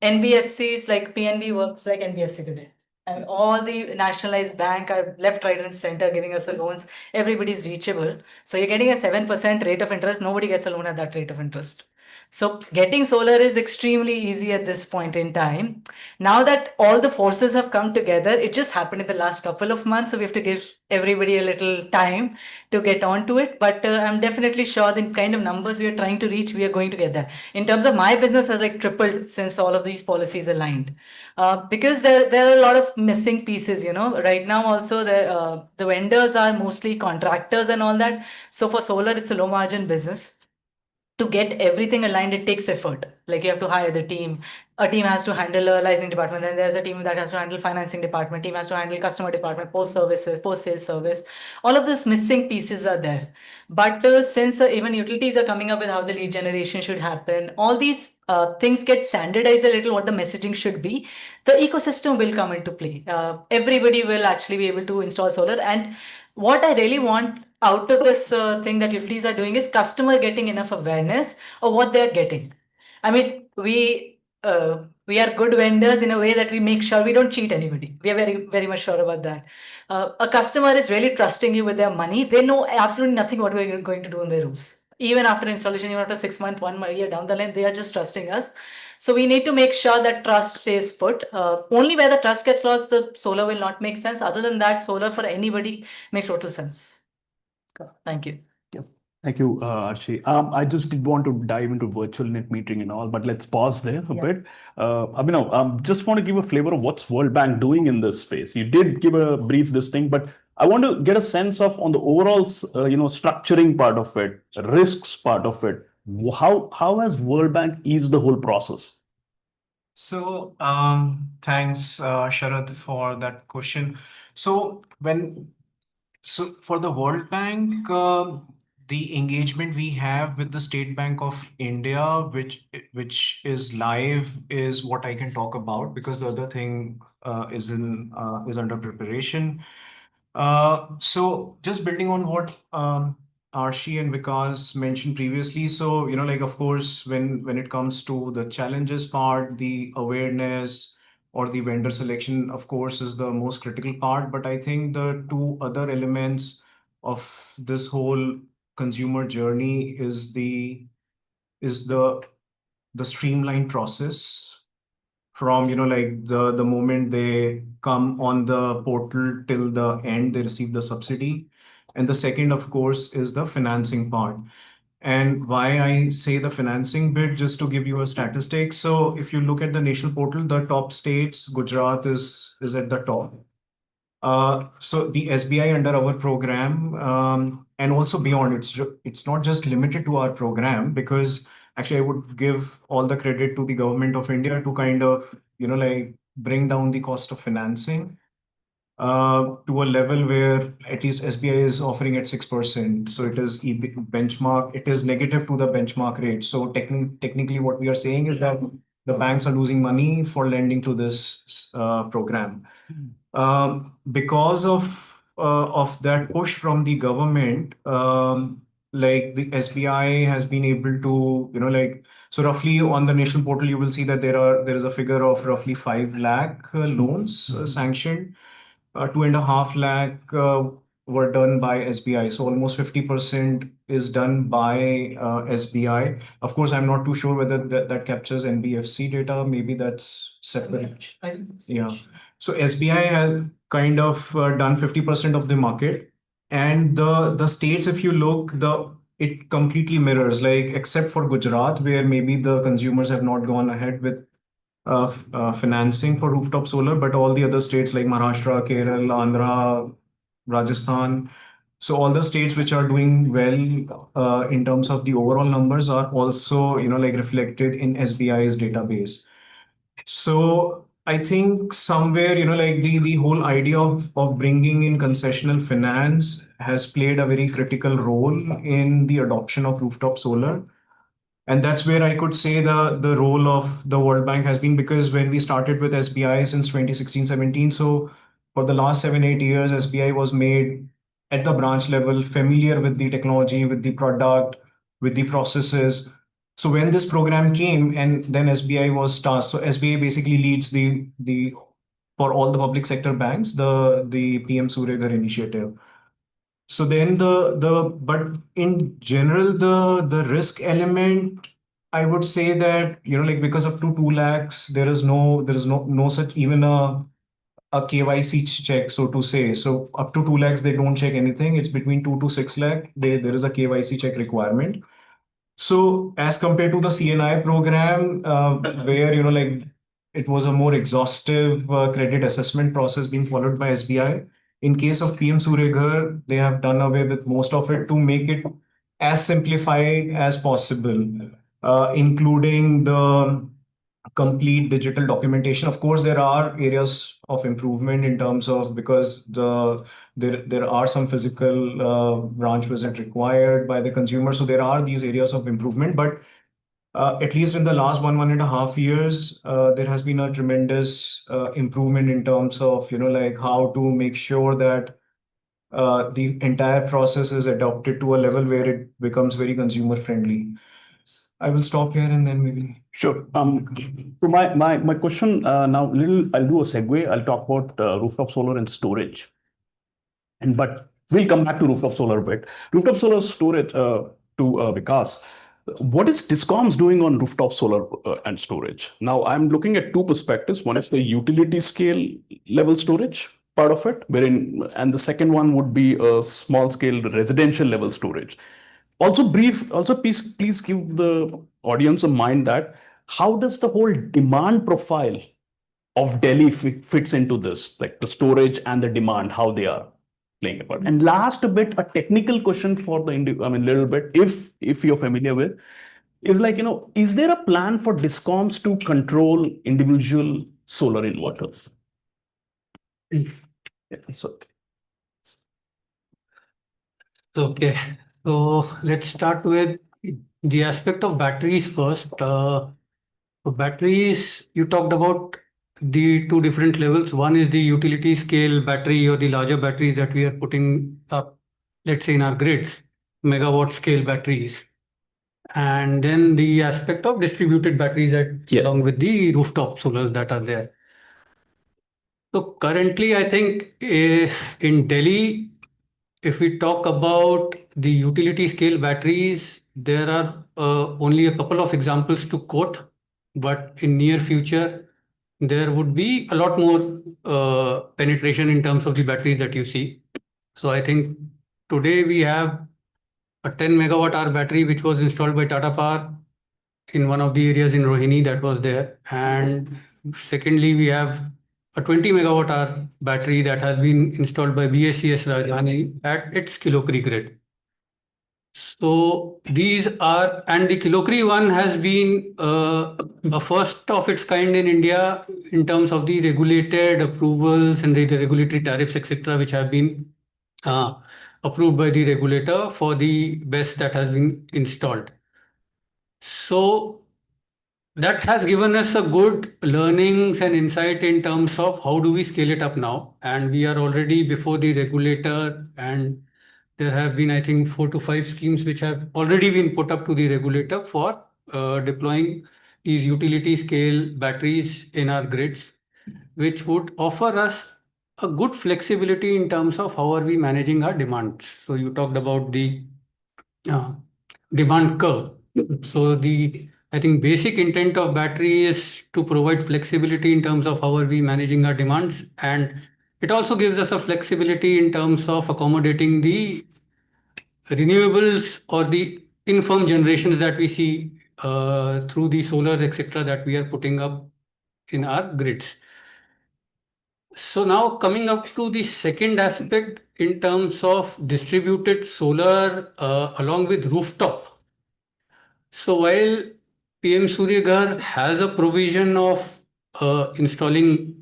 NBFCs like PNB works like NBFC today. And all the nationalized bank are left, right, and center giving us the loans. Everybody's reachable. So you're getting a 7% rate of interest. Nobody gets a loan at that rate of interest. So getting solar is extremely easy at this point in time. Now that all the forces have come together, it just happened in the last couple of months. So we have to give everybody a little time to get onto it. But I'm definitely sure the kind of numbers we are trying to reach, we are going to get there. In terms of my business has like tripled since all of these policies aligned. Because there are a lot of missing pieces, right now also the vendors are mostly contractors and all that. So for solar, it's a low margin business. To get everything aligned, it takes effort. Like you have to hire the team. A team has to handle a licensing department, then there's a team that has to handle financing department, team has to handle customer department, post services, post sales service. All of these missing pieces are there. But since even utilities are coming up with how the lead generation should happen, all these things get standardized a little, what the messaging should be, the ecosystem will come into play. Everybody will actually be able to install solar. And what I really want out of this thing that utilities are doing is customer getting enough awareness of what they're getting. I mean, we are good vendors in a way that we make sure we don't cheat anybody. We are very, very much sure about that. A customer is really trusting you with their money. They know absolutely nothing what we're going to do on their roofs. Even after installation, even after 6 months, 1 year down the line, they are just trusting us. So we need to make sure that trust stays put. Only where the trust gets lost, the solar will not make sense. Other than that, solar for anybody makes total sense. Thank you. Thank you, Arshi. I just did want to dive into virtual net metering and all, but let's pause there a bit. Abhinav, just want to give a flavor of what's World Bank doing in this space. You did give a brief this thing, but I want to get a sense of on the overall, structuring part of it, risks part of it. How has World Bank eased the whole process? So, thanks, Sharath, for that question. So, for the World Bank, the engagement we have with the State Bank of India, which is live, is what I can talk about, because the other thing is under preparation. So just building on what Arshi and Vikas mentioned previously. So, like, of course, when it comes to the challenges part, the awareness or the vendor selection, of course, is the most critical part. But I think the two other elements of this whole consumer journey is the streamlined process from, like the moment they come on the portal till the end they receive the subsidy. And the second, of course, is the financing part. And why I say the financing bit, just to give you a statistic. So if you look at the national portal, the top states, Gujarat is at the top. So the SBI under our program, and also beyond, it's not just limited to our program, because actually I would give all the credit to the government of India to kind of, like, bring down the cost of financing to a level where at least SBI is offering at 6%. So it is benchmark, it is negative to the benchmark rate. So technically what we are saying is that the banks are losing money for lending to this program. Because of that push from the government, like the SBI has been able to, so roughly on the national portal, you will see that there is a figure of roughly 5 lakh loans sanctioned. 2.5 lakh were done by SBI. So almost 50% is done by SBI. Of course, I'm not too sure whether that captures NBFC data. Maybe that's separate. Yeah. So SBI has kind of done 50% of the market. And the states, if you look, it completely mirrors, like, except for Gujarat, where maybe the consumers have not gone ahead with financing for rooftop solar, but all the other states like Maharashtra, Kerala, Andhra, Rajasthan. So all the states which are doing well in terms of the overall numbers are also, like, reflected in SBI's database. So I think somewhere, like, the whole idea of bringing in concessional finance has played a very critical role in the adoption of rooftop solar. And that's where I could say the role of the World Bank has been, because when we started with SBI since 2016-17, so for the last 7-8 years, SBI was made at the branch level familiar with the technology, with the product, with the processes. So when this program came, and then SBI was tasked, so SBI basically leads the for all the public sector banks, the PM Surya Ghar initiative. So then but in general, the risk element, I would say that, like, because up to 2 lakhs, there is no such even a KYC check, so to say. So up to 2 lakhs, they don't check anything. It's between 2 to 6 lakh. There is a KYC check requirement. So as compared to the CNI program, where, like, it was a more exhaustive credit assessment process being followed by SBI. In case of PM Surya Ghar, they have done away with most of it to make it as simplified as possible. including the complete digital documentation. Of course, there are areas of improvement in terms of, because there are some physical branch visit required by the consumer. So there are these areas of improvement, but at least in the last 1.5 years, there has been a tremendous improvement in terms of, like how to make sure that the entire process is adopted to a level where it becomes very consumer friendly. I will stop here and then maybe. Sure. So my question now, I'll do a segue. I'll talk about rooftop solar and storage. But we'll come back to rooftop solar a bit. Rooftop solar storage to Vikas. What is Discoms doing on rooftop solar and storage? Now, I'm looking at two perspectives. One is the utility scale level storage part of it, and the second one would be a small scale residential level storage. Also, please give the audience a mind that how does the whole demand profile of Delhi fits into this, like the storage and the demand, how they are playing a part. And last a bit, a technical question for little bit, if you're familiar with, is like, is there a plan for Discoms to control individual solar inverters? Yeah, so Okay, so let's start with the aspect of batteries first. So batteries, you talked about the two different levels. One is the utility scale battery or the larger batteries that we are putting up, let's say in our grids, megawatt scale batteries. And then the aspect of distributed batteries along with the rooftop solars that are there. So currently, I think in Delhi, if we talk about the utility scale batteries, there are only a couple of examples to quote, but in near future, there would be a lot more penetration in terms of the batteries that you see. So I think today we have a 10 megawatt hour battery which was installed by Tata Power in one of the areas in Rohini that was there. And secondly, we have a 20 megawatt hour battery that has been installed by BSES Rajdhani at its Kilokri grid. So these are, and the Kilokri one has been a first of its kind in India in terms of the regulated approvals and the regulatory tariffs, etc., which have been approved by the regulator for the BESS that has been installed. So that has given us a good learnings and insight in terms of how do we scale it up now. And we are already before the regulator, and there have been, I think, 4 to 5 schemes which have already been put up to the regulator for deploying these utility scale batteries in our grids, which would offer us a good flexibility in terms of how are we managing our demands. So you talked about the demand curve. So I think basic intent of battery is to provide flexibility in terms of how are we managing our demands, and it also gives us a flexibility in terms of accommodating the renewables or the infirm generations that we see through the solar, etc., that we are putting up in our grids. So now coming up to the second aspect in terms of distributed solar along with rooftop. So while PM Surya Ghar has a provision of installing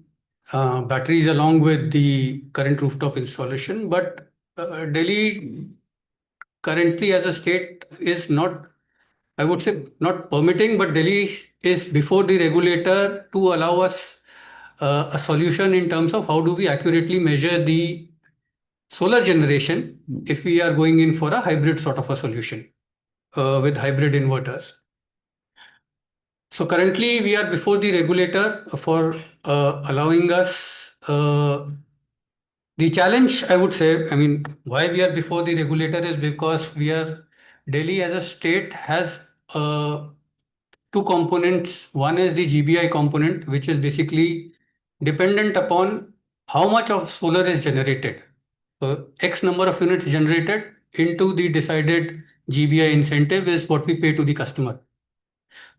batteries along with the current rooftop installation, but Delhi currently as a state is not, I would say, not permitting, but Delhi is before the regulator to allow us a solution in terms of how do we accurately measure the solar generation if we are going in for a hybrid sort of a solution with hybrid inverters. So currently we are before the regulator for allowing us the challenge, I would say, I mean, why we are before the regulator is because Delhi as a state has two components. One is the GBI component, which is basically dependent upon how much of solar is generated. So X number of units generated into the decided GBI incentive is what we pay to the customer.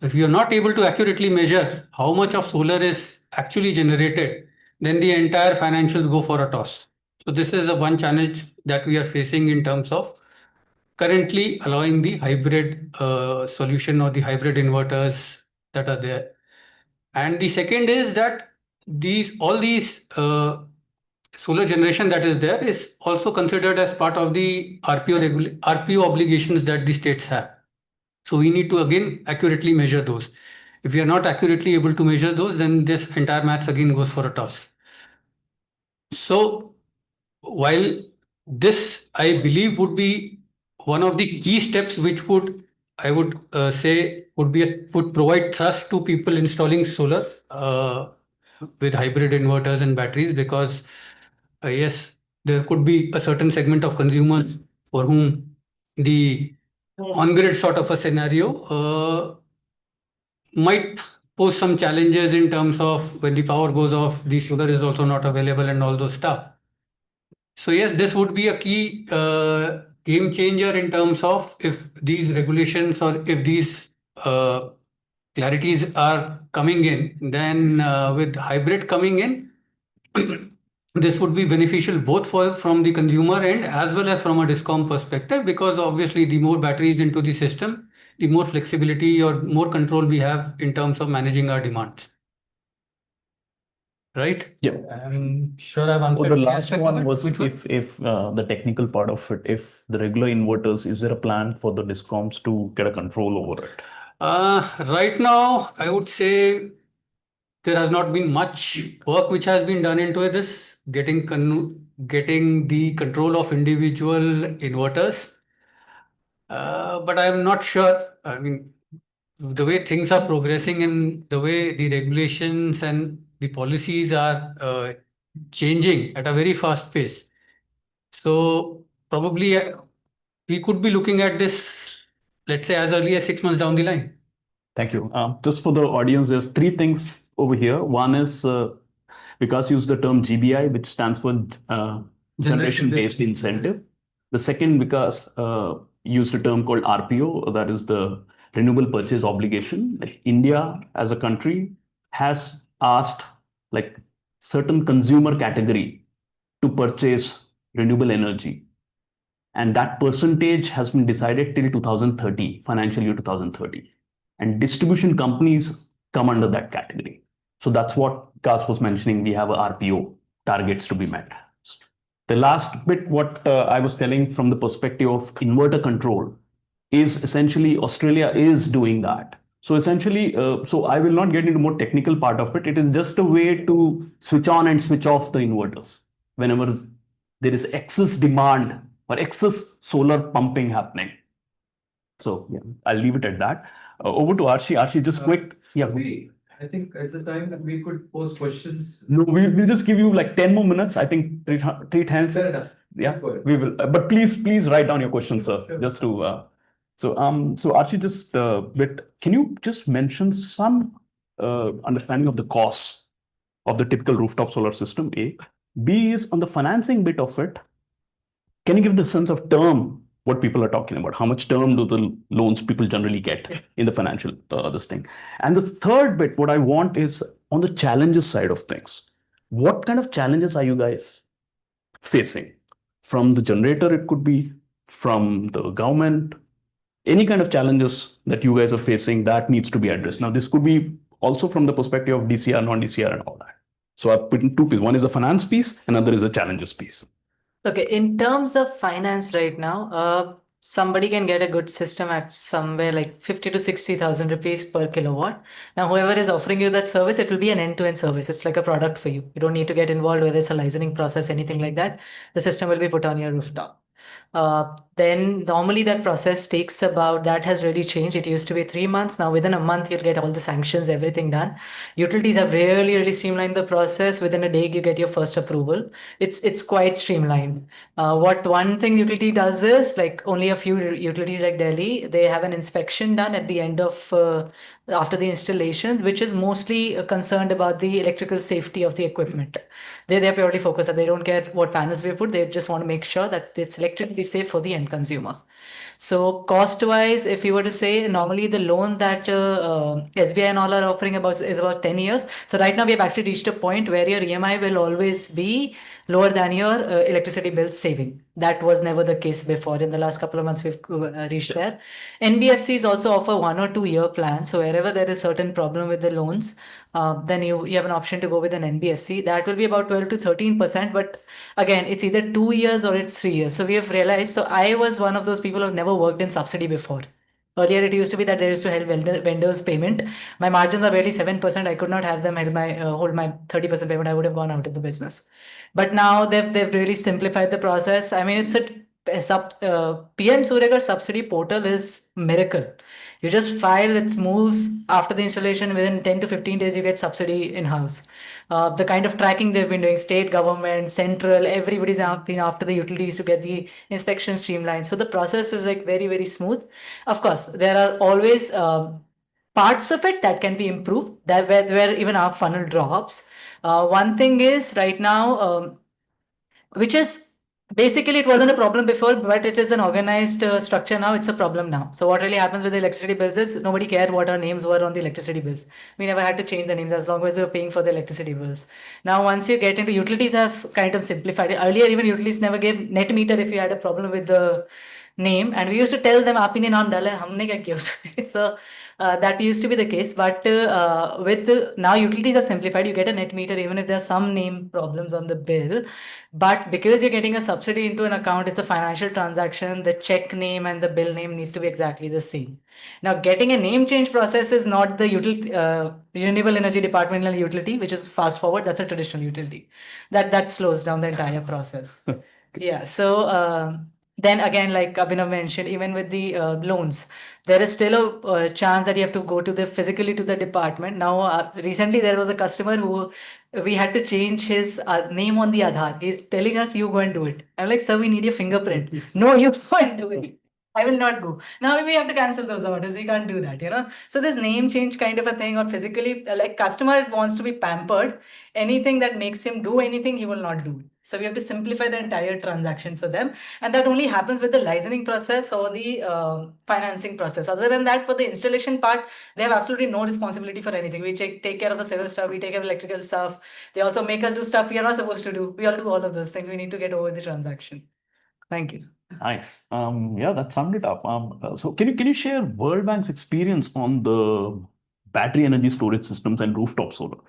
If you are not able to accurately measure how much of solar is actually generated, then the entire financials go for a toss. So this is one challenge that we are facing in terms of currently allowing the hybrid solution or the hybrid inverters that are there. And the second is that all these solar generation that is there is also considered as part of the RPO obligations that the states have. So we need to again accurately measure those. If we are not accurately able to measure those, then this entire maths again goes for a toss. So while this, I believe, would be one of the key steps which I would say would provide trust to people installing solar with hybrid inverters and batteries, because yes, there could be a certain segment of consumers for whom the on-grid sort of a scenario might pose some challenges in terms of when the power goes off, the solar is also not available and all those stuff. So yes, this would be a key game changer in terms of if these regulations or if these clarities are coming in, then with hybrid coming in, this would be beneficial both from the consumer end as well as from a DISCOM perspective, because obviously the more batteries into the system, the more flexibility or more control we have in terms of managing our demands. Right? Yeah. I'm sure I've answered. The last aspect of one it. was Which one? if the technical part of it, if the regular inverters, is there a plan for the discoms to get a control over it? Right now, I would say there has not been much work which has been done into this, getting the control of individual inverters. But I'm not sure. I mean, the way things are progressing and the way the regulations and the policies are changing at a very fast pace. So probably we could be looking at this, let's say, as early as 6 months down the line. Thank you. Just for the audience, there's three things over here. One is Vikas used the term GBI, which stands for generation-based incentive. The second, Vikas used a term called RPO, that is the renewable purchase obligation. Like India as a country has asked like certain consumer category to purchase renewable energy. And that percentage has been decided till 2030, financial year 2030. And distribution companies come under that category. So that's what Vikas was mentioning. We have a RPO targets to be met. The last bit, what I was telling from the perspective of inverter control, is essentially Australia is doing that. So essentially, so I will not get into more technical part of it. It is just a way to switch on and switch off the inverters whenever there is excess demand or excess solar pumping happening. So yeah, I'll leave it at that. Over to Arshi. Arshi, just quick. Yeah. I think it's a time that we could pose questions. No, we'll just give you like 10 more minutes. I think three times. Fair enough. Yeah, Go ahead. we will. But please write down your questions, sir. Sure. Just to. So Arshi, just a bit. Can you just mention some understanding of the costs of the typical rooftop solar system? A. B is on the financing bit of it. Can you give the sense of term? What people are talking about? How much term do the loans people generally get in the financial this thing? And the third bit, what I want is on the challenges side of things. What kind of challenges are you guys facing? From the generator, it could be from the government, any kind of challenges that you guys are facing that needs to be addressed. Now, this could be also from the perspective of DCR, non-DCR and all that. So I put in two pieces. One is a finance piece, another is a challenges piece. Okay, in terms of finance right now, somebody can get a good system at somewhere like 50 to 60,000 rupees per kilowatt. Now, whoever is offering you that service, it will be an end-to-end service. It's like a product for you. You don't need to get involved, whether it's a licensing process, anything like that. The system will be put on your rooftop. Then normally that process takes that has really changed. It used to be 3 months. Now within a month, you'll get all the sanctions, everything done. Utilities have really streamlined the process. Within a day, you get your first approval. It's quite streamlined. What one thing utility does is, like only a few utilities like Delhi, they have an inspection done at the end of after the installation, which is mostly concerned about the electrical safety of the equipment. They're purely focused that they don't care what panels we put. They just want to make sure that it's electrically safe for the end consumer. So cost-wise, if you were to say, normally the loan that SBI and all are offering is about 10 years. So right now we have actually reached a point where your EMI will always be lower than your electricity bill saving. That was never the case before. In the last couple of months, we've reached there. NBFCs also offer 1 or 2 year plans. So wherever there is certain problem with the loans, then you have an option to go with an NBFC. That will be about 12 to 13%. But again, it's either 2 years or it's 3 years. So we have realized. So I was one of those people who have never worked in subsidy before. Earlier, it used to be that they used to help vendors payment. My margins are barely 7%. I could not have them hold my 30% payment. I would have gone out of the business. But now they've really simplified the process. I mean, it's PM Suryaghar subsidy portal is miracle. You just file, it moves after the installation. Within 10 to 15 days, you get subsidy in house. The kind of tracking they've been doing, state government, central, everybody's been after the utilities to get the inspection streamlined. So the process is like very, very smooth. Of course, there are always parts of it that can be improved, that where even our funnel drops. One thing is right now, which is basically it wasn't a problem before, but it is an organized structure now. It's a problem now. So what really happens with the electricity bills is nobody cared what our names were on the electricity bills. We never had to change the names as long as we were paying for the electricity bills. Now, once you get into utilities, have kind of simplified it. Earlier, even utilities never gave net meter if you had a problem with the name, and we used to tell them aapne naam dala hai, humne kya kiya usse?" So that used to be the case, but now utilities have simplified. You get a net meter even if there are some name problems on the bill, but because you're getting a subsidy into an account, it's a financial transaction. The check name and the bill name need to be exactly the same. Now, getting a name change process is not the renewable energy departmental utility, which is fast forward. That's a traditional utility. That slows down the entire process. Yeah. So then again, like Abhinav mentioned, even with the loans, there is still a chance that you have to go physically to the department. Now, recently there was a customer who we had to change his name on the Aadhaar. He's telling us, you go and do it. I'm like, sir, we need your fingerprint. No, you go and do it. I will not go. Now we have to cancel those orders. We can't do that. So this name change kind of a thing, or physically, like customer wants to be pampered. Anything that makes him do anything, he will not do. So we have to simplify the entire transaction for them. And that only happens with the licensing process or the financing process. Other than that, for the installation part, they have absolutely no responsibility for anything. We take care of the civil stuff. We take care of electrical stuff. They also make us do stuff we are not supposed to do. We all do all of those things. We need to get over the transaction. Thank you. Nice. Yeah, that summed it up. So can you share World Bank's experience on the battery energy storage systems and rooftop solar?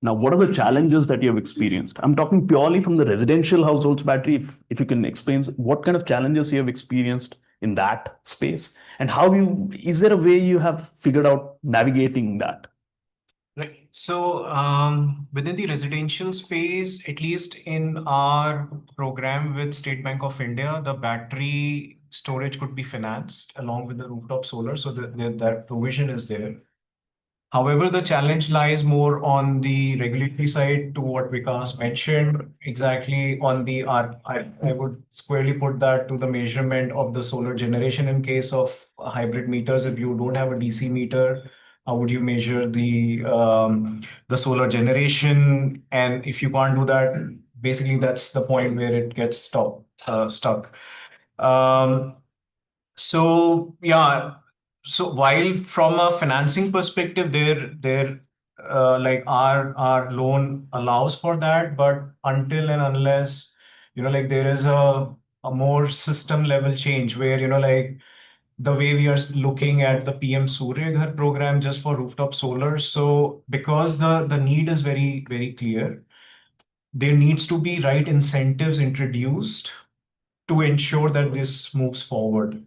Now, what are the challenges that you have experienced? I'm talking purely from the residential households battery. If you can explain what kind of challenges you have experienced in that space, and is there a way you have figured out navigating that? Right. So within the residential space, at least in our program with State Bank of India, the battery storage could be financed along with the rooftop solar. So that provision is there. However, the challenge lies more on the regulatory side, to what Vikas mentioned. Exactly on the I would squarely put that to the measurement of the solar generation in case of hybrid meters. If you don't have a DC meter, how would you measure the solar generation? And if you can't do that, basically that's the point where it gets stuck. So yeah. So while from a financing perspective, like our loan allows for that, but until and unless like there is a more system level change where like the way we are looking at the PM Suryaghar program just for rooftop solar. So because the need is very, very clear, there needs to be right incentives introduced to ensure that this moves forward.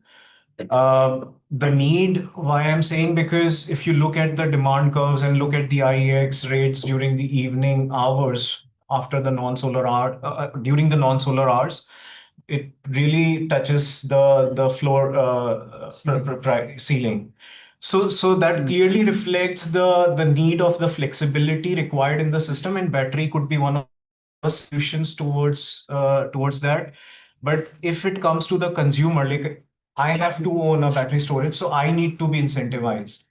The need, why I'm saying, because if you look at the demand curves and look at the IEX rates during the evening hours after the non-solar hour, during the non-solar hours, it really touches the floor ceiling. So that clearly reflects the need of the flexibility required in the system, and battery could be one of the solutions towards that. But if it comes to the consumer, like I have to own a battery storage, so I need to be incentivized.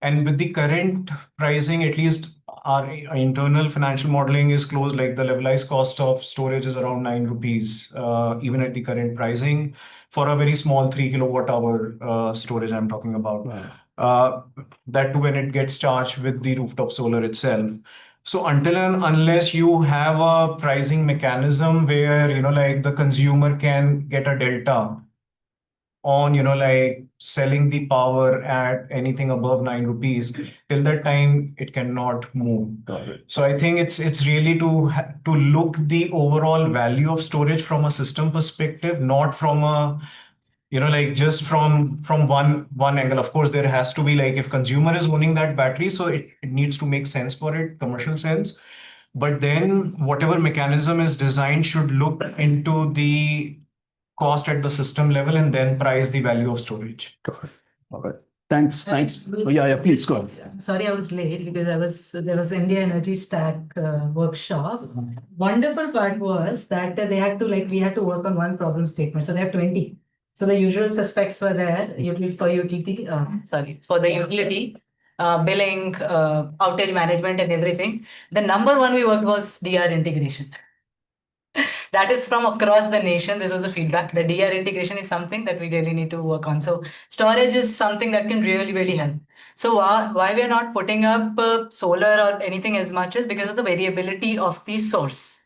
And with the current pricing, at least our internal financial modeling is close, like the levelized cost of storage is around 9 rupees, even at the current pricing for a very small 3 kilowatt hour storage I'm talking about. Wow. That too when it gets charged with the rooftop solar itself. So until and unless you have a pricing mechanism where, like the consumer can get a delta on, like selling the power at anything above 9 rupees, till that time it cannot move. Got it. So I think it's really to look the overall value of storage from a system perspective, not from a, like just from one angle. Of course, there has to be, like, if consumer is owning that battery, so it needs to make sense for it, commercial sense. But then whatever mechanism is designed should look into the cost at the system level and then price the value of storage. Got it. All right. Thanks. Thanks. Oh, yeah, please go ahead. Sorry, I was late because there was India Energy Stack workshop. Wonderful part was that we had to work on one problem statement. So they have 20. So the usual suspects were there, for the utility, billing, outage management and everything. The number one we worked was DR integration. That is from across the nation. This was the feedback. The DR integration is something that we really need to work on. So storage is something that can really, really help. So why we are not putting up solar or anything as much is because of the variability of the source.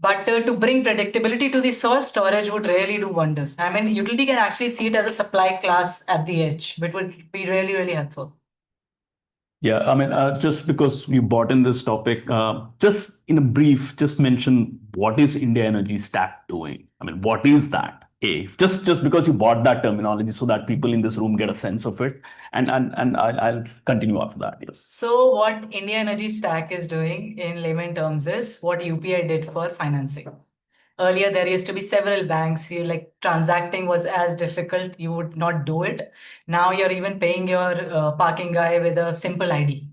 But to bring predictability to the source, storage would really do wonders. I mean, utility can actually see it as a supply class at the edge, which would be really, really helpful. Yeah, I mean, just because you brought in this topic, just in a brief, just mention what is India Energy Stack doing? I mean, what is that? Just because you bought that terminology so that people in this room get a sense of it, and I'll continue after that. Yes. So what India Energy Stack is doing in layman terms is what UPI did for financing. Earlier, there used to be several banks. Transacting was as difficult. You would not do it. Now you're even paying your parking guy with a simple ID.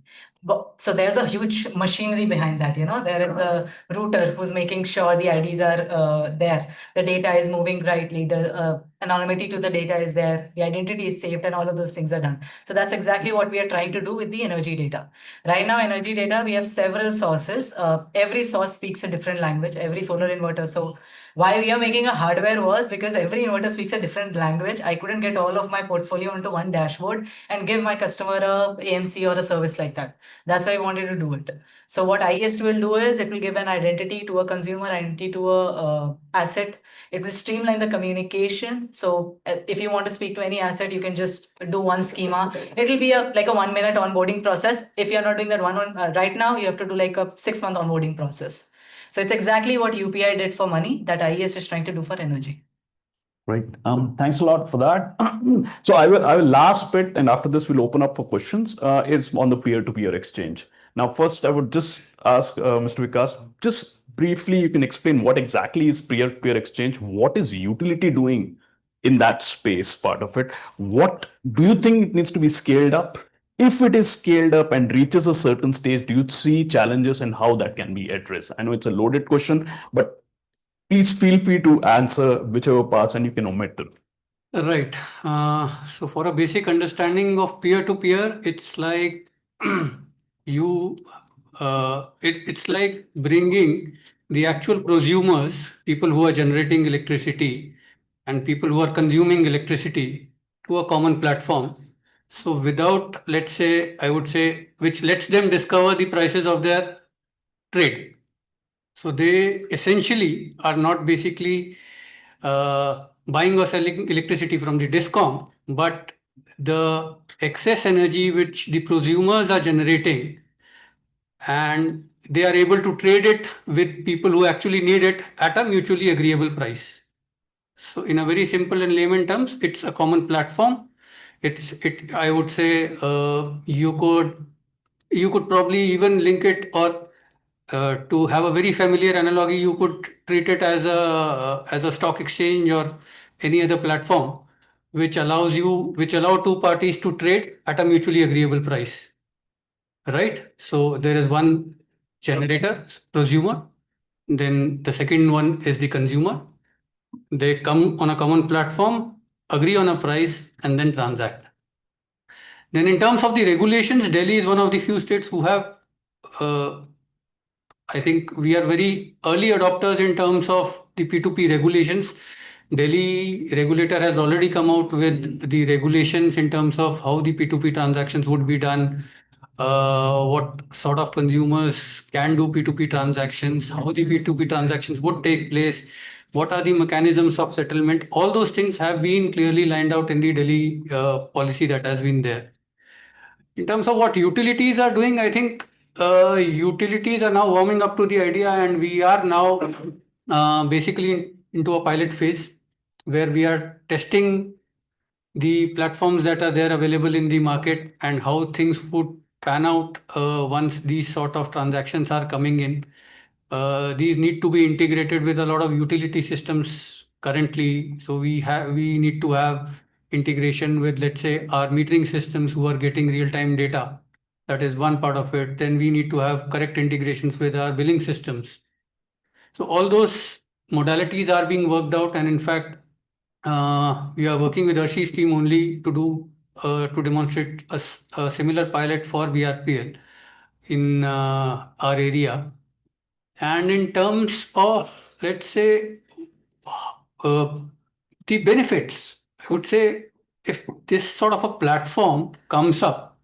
So there's a huge machinery behind that. There is a router who's making sure the IDs are there. The data is moving rightly. The anonymity to the data is there. The identity is saved, and all of those things are done. So that's exactly what we are trying to do with the energy data. Right now, energy data, we have several sources. Every source speaks a different language, every solar inverter. So why we are making a hardware was because every inverter speaks a different language. I couldn't get all of my portfolio onto one dashboard and give my customer a AMC or a service like that. That's why I wanted to do it. So what IEST will do is it will give an identity to a consumer, identity to a asset. It will streamline the communication. So if you want to speak to any asset, you can just do one schema. It will be like a 1 minute onboarding process. If you're not doing that right now, you have to do like a 6-month onboarding process. So it's exactly what UPI did for money that IES is trying to do for energy. Right. Thanks a lot for that. So I will last bit, and after this we'll open up for questions. Is on the peer-to-peer exchange. Now, first I would just ask Mr. Vikas, just briefly, you can explain what exactly is peer-to-peer exchange. What is utility doing in that space part of it? What do you think it needs to be scaled up? If it is scaled up and reaches a certain stage, do you see challenges and how that can be addressed? I know it's a loaded question, but please feel free to answer whichever parts, and you can omit them. Right. So for a basic understanding of peer-to-peer, it's like it's like bringing the actual prosumers, people who are generating electricity and people who are consuming electricity, to a common platform. So without, let's say, I would say, which lets them discover the prices of their trade. So they essentially are not basically buying or selling electricity from the DISCOM, but the excess energy which the prosumers are generating, and they are able to trade it with people who actually need it at a mutually agreeable price. So in a very simple and layman terms, it's a common platform. I would say you could probably even link it, or to have a very familiar analogy, you could treat it as a stock exchange or any other platform which allow two parties to trade at a mutually agreeable price. Right? So there is one generator, prosumer, then the second one is the consumer. They come on a common platform, agree on a price, and then transact. Then in terms of the regulations, Delhi is one of the few states who have, I think we are very early adopters in terms of the P2P regulations. Delhi regulator has already come out with the regulations in terms of how the P2P transactions would be done, what sort of consumers can do P2P transactions, how the P2P transactions would take place, what are the mechanisms of settlement. All those things have been clearly lined out in the Delhi policy that has been there. In terms of what utilities are doing, I think utilities are now warming up to the idea, and we are now basically into a pilot phase where we are testing the platforms that are there available in the market and how things would pan out once these sort of transactions are coming in. These need to be integrated with a lot of utility systems currently. So we need to have integration with, let's say, our metering systems who are getting real-time data. That is one part of it. Then we need to have correct integrations with our billing systems. So all those modalities are being worked out, and in fact, we are working with Arshi's team only to demonstrate a similar pilot for BRPL in our area. And in terms of, let's say, the benefits, I would say if this sort of a platform comes up,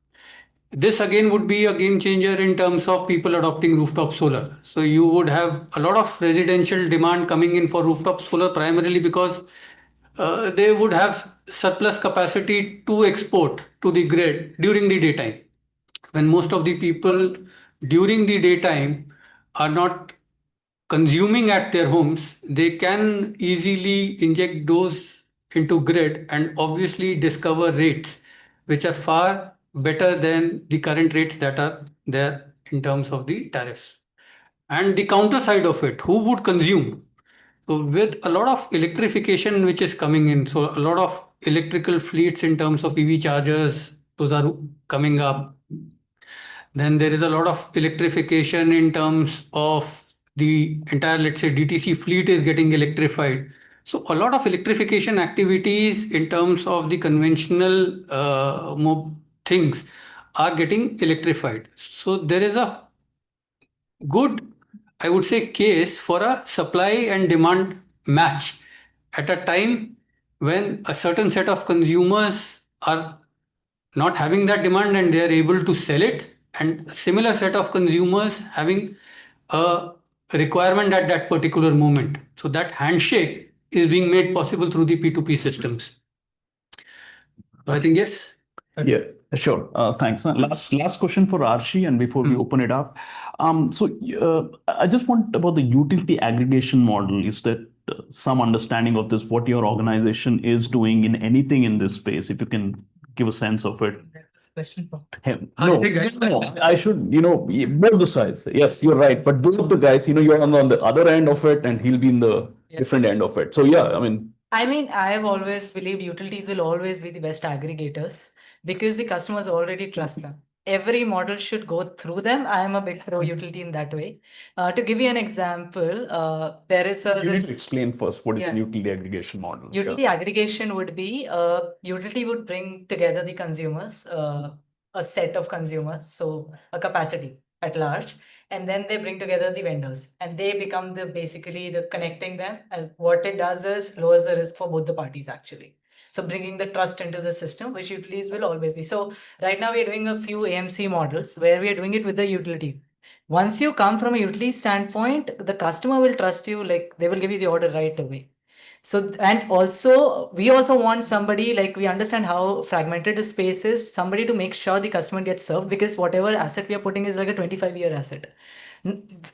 this again would be a game changer in terms of people adopting rooftop solar. So you would have a lot of residential demand coming in for rooftop solar, primarily because they would have surplus capacity to export to the grid during the daytime. When most of the people during the daytime are not consuming at their homes, they can easily inject those into grid and obviously discover rates which are far better than the current rates that are there in terms of the tariffs. And the counter side of it, who would consume? So with a lot of electrification which is coming in, so a lot of electrical fleets in terms of EV chargers, those are coming up. Then there is a lot of electrification in terms of the entire, let's say, DTC fleet is getting electrified. So a lot of electrification activities in terms of the conventional things are getting electrified. So there is a good, I would say, case for a supply and demand match at a time when a certain set of consumers are not having that demand and they are able to sell it, and a similar set of consumers having a requirement at that particular moment. So that handshake is being made possible through the P2P systems. So I think yes. Yeah, sure. Thanks. Last question for Arshi, and before we open it up. I just want about the utility aggregation model. Is there some understanding of this, what your organization is doing in anything in this space? If you can give a sense of it. Question for Him. No, I should, both the sides. Yes, you're right. But both the guys, you're on the other end of it and he'll be in the different end of it. So yeah, I mean, I've always believed utilities will always be the best aggregators because the customers already trust them. Every model should go through them. I am a big pro utility in that way. To give you an example, there is you need to explain first what is the utility aggregation model. Utility aggregation would be utility would bring together the consumers, a set of consumers, so a capacity at large, and then they bring together the vendors and they become basically the connecting them. And what it does is lowers the risk for both the parties actually. So bringing the trust into the system, which utilities will always be. So right now we're doing a few AMC models where we are doing it with the utility. Once you come from a utility standpoint, the customer will trust you, like they will give you the order right away. So, and also, we also want somebody, like we understand how fragmented the space is, somebody to make sure the customer gets served, because whatever asset we are putting is like a 25-year asset.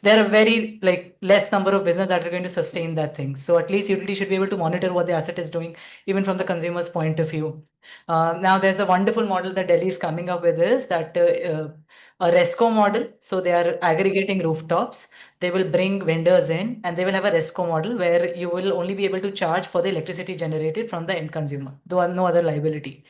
There are very less number of business that are going to sustain that thing. So at least utility should be able to monitor what the asset is doing, even from the consumer's point of view. Now there's a wonderful model that Delhi is coming up with, is that a RESCO model. So they are aggregating rooftops. They will bring vendors in and they will have a RESCO model where you will only be able to charge for the electricity generated from the end consumer. There are no other liability.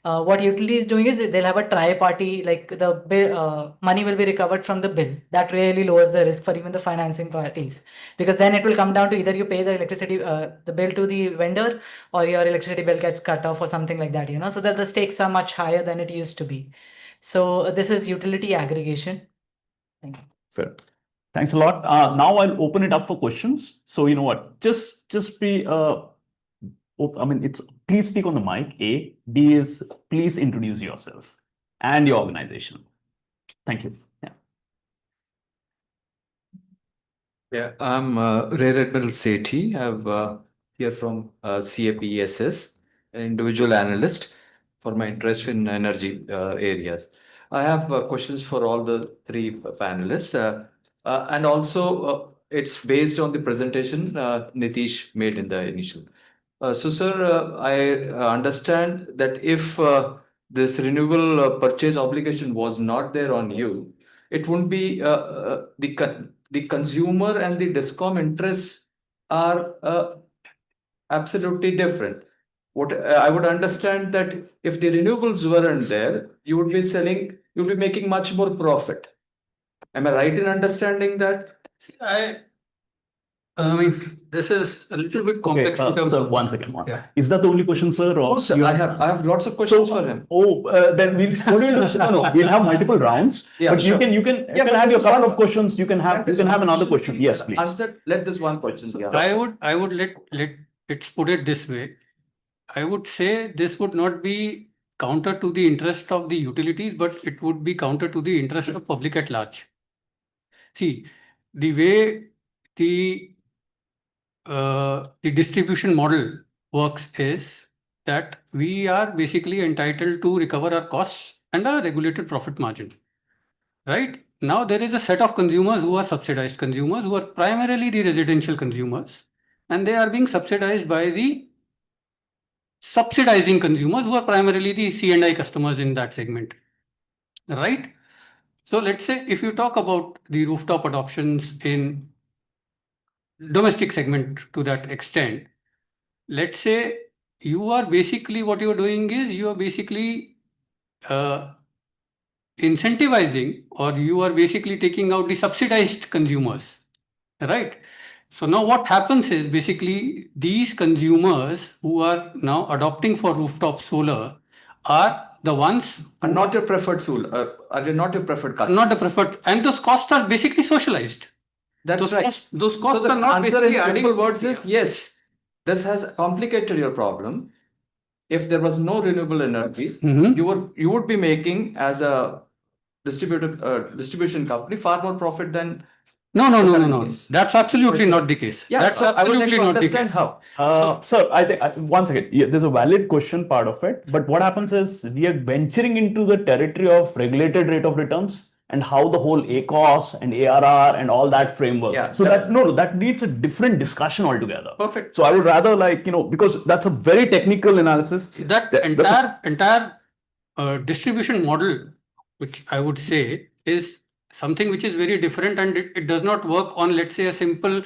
What utility is doing is they'll have a tri-party, like the bill, money will be recovered from the bill. That really lowers the risk for even the financing parties, because then it will come down to either you pay the electricity, the bill to the vendor, or your electricity bill gets cut off or something like that, so that the stakes are much higher than it used to be. So this is utility aggregation. Thank you. Fair. Thanks a lot. Now I'll open it up for questions. So you know what, just be, it's please speak on the mic. A. B is please introduce yourself and your organization. Thank you. Yeah. Yeah, I'm Rear Admiral Sethi. I'm here from CAPESS, an individual analyst for my interest in energy areas. I have questions for all the three panelists, and also it's based on the presentation Niteesh made in the initial. Sir, I understand that if this renewable purchase obligation was not there on you, it wouldn't be the consumer and the discom interests are absolutely different. What I would understand that if the renewables weren't there, you would be selling, you would be making much more profit. Am I right in understanding that? I mean, this is a little bit Okay, complex in terms sir, of. one second. Yeah. Is that the only question, sir? Or Oh, sir, you I have lots of questions So, for him. then we'll no, we'll have multiple rounds. Yeah, but sure. you can Yeah, but have this your is couple one- of questions. You can have another question. Yes, please. Answer. Let this one question. Yeah. I would let let's put it this way. I would say this would not be counter to the interest of the utilities, but it would be counter to the interest of public at large. See, the way the distribution model works is that we are basically entitled to recover our costs and our regulated profit margin. Right? Now there is a set of consumers who are subsidized consumers, who are primarily the residential consumers, and they are being subsidized by the subsidizing consumers who are primarily the C&I customers in that segment. Right? So let's say if you talk about the rooftop adoptions in domestic segment to that extent, let's say you are basically what you are doing is you are basically incentivizing, or you are basically taking out the subsidized consumers, right? So now what happens is basically these consumers who are now adopting for rooftop solar are the ones Are not your preferred solar. Are not your preferred customer. not the preferred, and those costs are basically socialized. That's Those right. those So costs the are not answer basically in adding. simple words is yes. This has complicated your problem. If there was no renewable energies, Mhm. you would be making as a distribution company far more profit than No. Yes. That's absolutely not the case. yeah. That's So I would like absolutely to not the understand case. how. Sir, I think one second. Yeah, there's a valid question part of it, but what happens is we are venturing into the territory of regulated rate of returns and how the whole ACOS and ARR and all that framework. Yeah, so that's- that needs a different discussion altogether. Perfect. So I would rather because that's a very technical analysis. That entire distribution model, which I would say is something which is very different, and it does not work on, let's say, a simple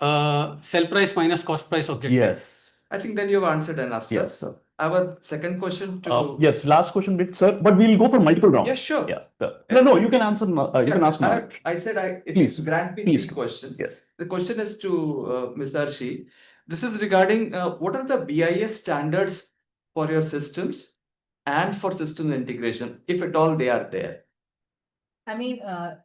sell price minus cost price objective. Yes. I think then you've answered enough, sir. Yes, sir. I have a second question to. Yes, last question, bit, sir. But we'll go for multiple rounds. Yes, sure. Yeah. No, you can answer. You can ask now. I said if Please, you grant me please these do. questions. Yes. The question is to Ms. Arshi. This is regarding what are the BIS standards for your systems and for system integration, if at all they are there. I mean,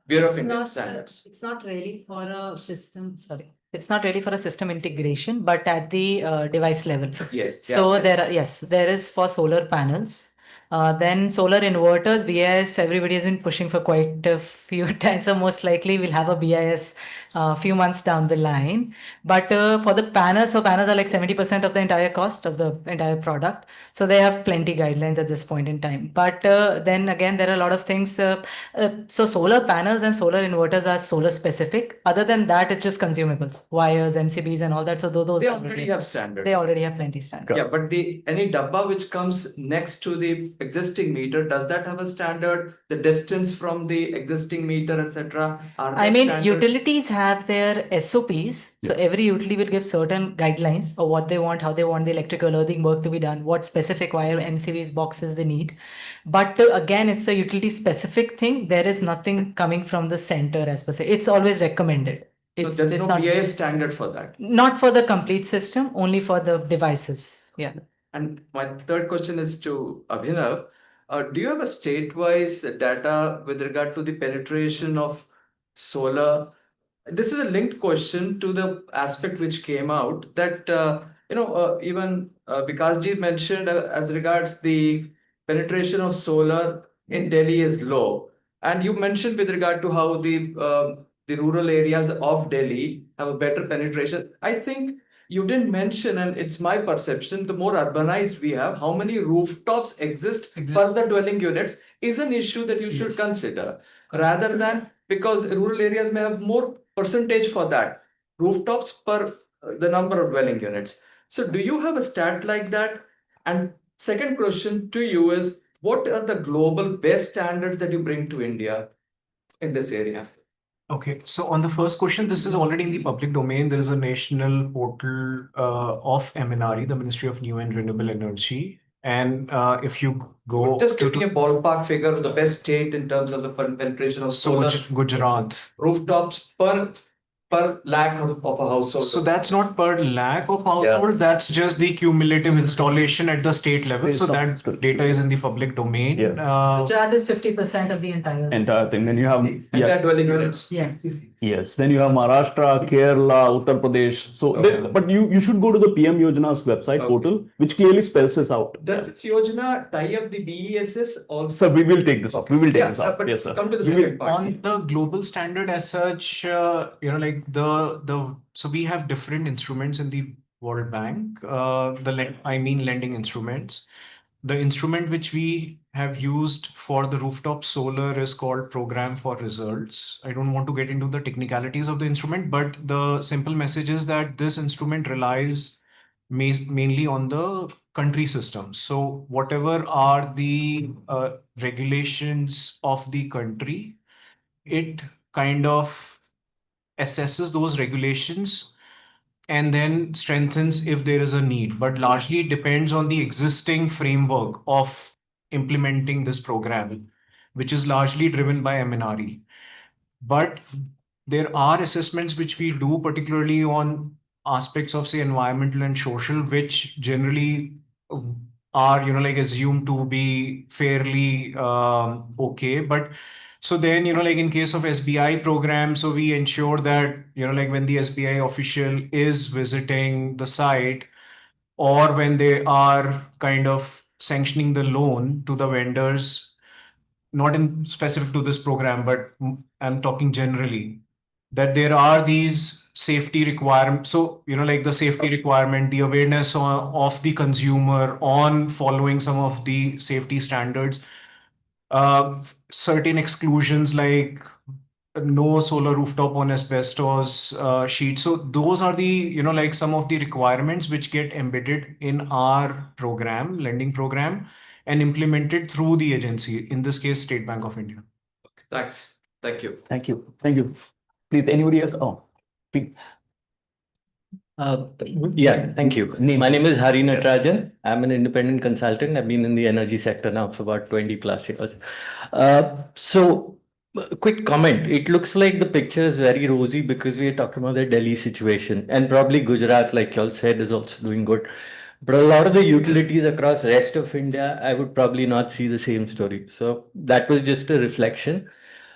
Bureau of it's Indian not, Standards. it's not really for a system, sorry. It's not really for a system integration, but at the device level. Yes. So yeah. there is for solar panels. Then solar inverters, BIS, everybody has been pushing for quite a few times. So most likely we'll have a BIS a few months down the line. But for the panels, so panels are like 70% of the entire cost of the entire product. So they have plenty guidelines at this point in time. But then again, there are a lot of things. So solar panels and solar inverters are solar specific. Other than that, it's just consumables, wires, MCBs, and all that. So those They already have standards. They already have plenty standards. Yeah, but any dabba which comes next to the existing meter, does that have a standard? The distance from the existing meter, etc. I mean, utilities have their SOPs. So every utility will give certain guidelines of what they want, how they want the electrical earthing work to be done, what specific wire MCBs boxes they need. But again, it's a utility specific thing. There is nothing coming from the center as per se. It's always recommended. So there's no BIS standard for that. Not for the complete system, only for the devices. Yeah. And my third question is to Abhinav. Do you have a state-wise data with regard to the penetration of solar? This is a linked question to the aspect which came out that even Vikas ji mentioned as regards the penetration of solar in Delhi is low. And you mentioned with regard to how the rural areas of Delhi have a better penetration. I think you didn't mention, and it's my perception, the more urbanized we have, how many rooftops exist per the dwelling units is an issue that you should consider, rather than, because rural areas may have more percentage for that rooftops per the number of dwelling units. So do you have a stat like that? And second question to you is, what are the global best standards that you bring to India in this area? Okay, so on the first question, this is already in the public domain. There is a national portal of MNRE, the Ministry of New and Renewable Energy. And if you go Just give me a ballpark figure of the best state in terms of the penetration of so solar Gujarat. rooftops per lakh of a household. So that's not per lakh of households, that's just the cumulative installation at the state level. So that data is in the public domain. Gujarat is 50% of the entire thing. Then you have Entire dwelling units. Yeah. yes. Then you have Maharashtra, Kerala, Uttar Pradesh. So, but you should go to the PM Yojana's website portal, which clearly spells this out. Does this Yojana tie up the BESS also? Sir, we will take this up. We will take this up. But Yes, sir. come to the We will- second part. On the global standard as such, like so we have different instruments in the World Bank. Lending instruments. The instrument which we have used for the rooftop solar is called Program for Results. I don't want to get into the technicalities of the instrument, but the simple message is that this instrument relies mainly on the country system. So whatever are the regulations of the country, it kind of assesses those regulations and then strengthens if there is a need, but largely it depends on the existing framework of implementing this program, which is largely driven by MNRE. But there are assessments which we do, particularly on aspects of, say, environmental and social, which generally are, like assumed to be fairly okay. But so then, like in case of SBI program, so we ensure that, like when the SBI official is visiting the site or when they are kind of sanctioning the loan to the vendors, not in specific to this program, but I'm talking generally, that there are these safety requirements. So, like the safety requirement, the awareness of the consumer on following some of the safety standards, certain exclusions like no solar rooftop on asbestos sheet. So those are the, like some of the requirements which get embedded in our program, lending program, and implemented through the agency, in this case, State Bank of India. Thanks. Thank you. Thank you. Thank you. Please, anybody else? Oh, please. Yeah, thank you. My name is Hari Natarajan. I'm an independent consultant. I've been in the energy sector now for about 20 plus years. Quick comment. It looks like the picture is very rosy because we are talking about the Delhi situation, and probably Gujarat, like you all said, is also doing good. But a lot of the utilities across rest of India, I would probably not see the same story. So that was just a reflection.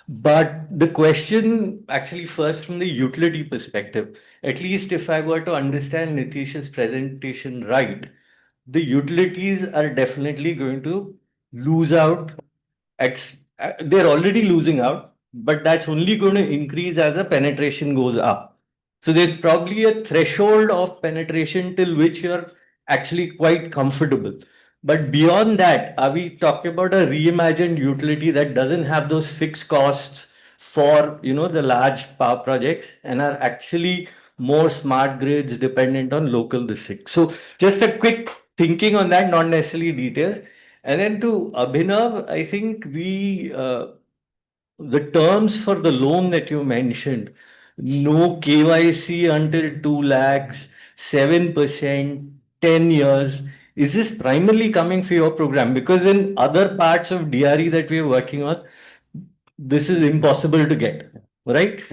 But the question actually first from the utility perspective, at least if I were to understand Niteesh's presentation right, the utilities are definitely going to lose out. They're already losing out, but that's only going to increase as the penetration goes up. So there's probably a threshold of penetration till which you're actually quite comfortable. But beyond that, are we talking about a reimagined utility that doesn't have those fixed costs for, the large power projects and are actually more smart grids dependent on local districts? So just a quick thinking on that, not necessarily details. And then to Abhinav, I think the terms for the loan that you mentioned, no KYC until 2 lakhs, 7%, 10 years. Is this primarily coming for your program? Because in other parts of DRE that we are working on, this is impossible to get, right?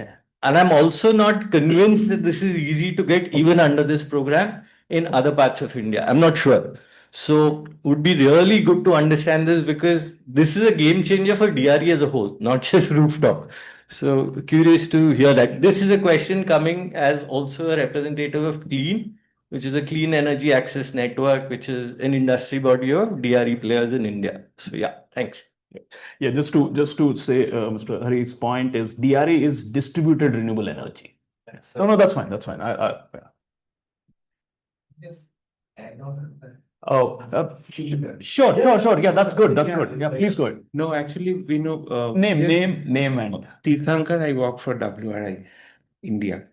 And I'm also not convinced that this is easy to get even under this program in other parts of India. I'm not sure. So would be really good to understand this because this is a game changer for DRE as a whole, not just rooftop. So curious to hear that. This is a question coming as also a representative of CLEAN, which is a Clean Energy Access Network, which is an industry body of DRE players in India. So yeah, thanks. Yeah, just to say, Mr. Hari's point is DRE is distributed renewable energy. No, that's fine. That's fine. Oh, sure. Yeah, that's good. That's good. Yeah, please go ahead. No, actually, we know. Name and Tirthankar, I work for WRI India.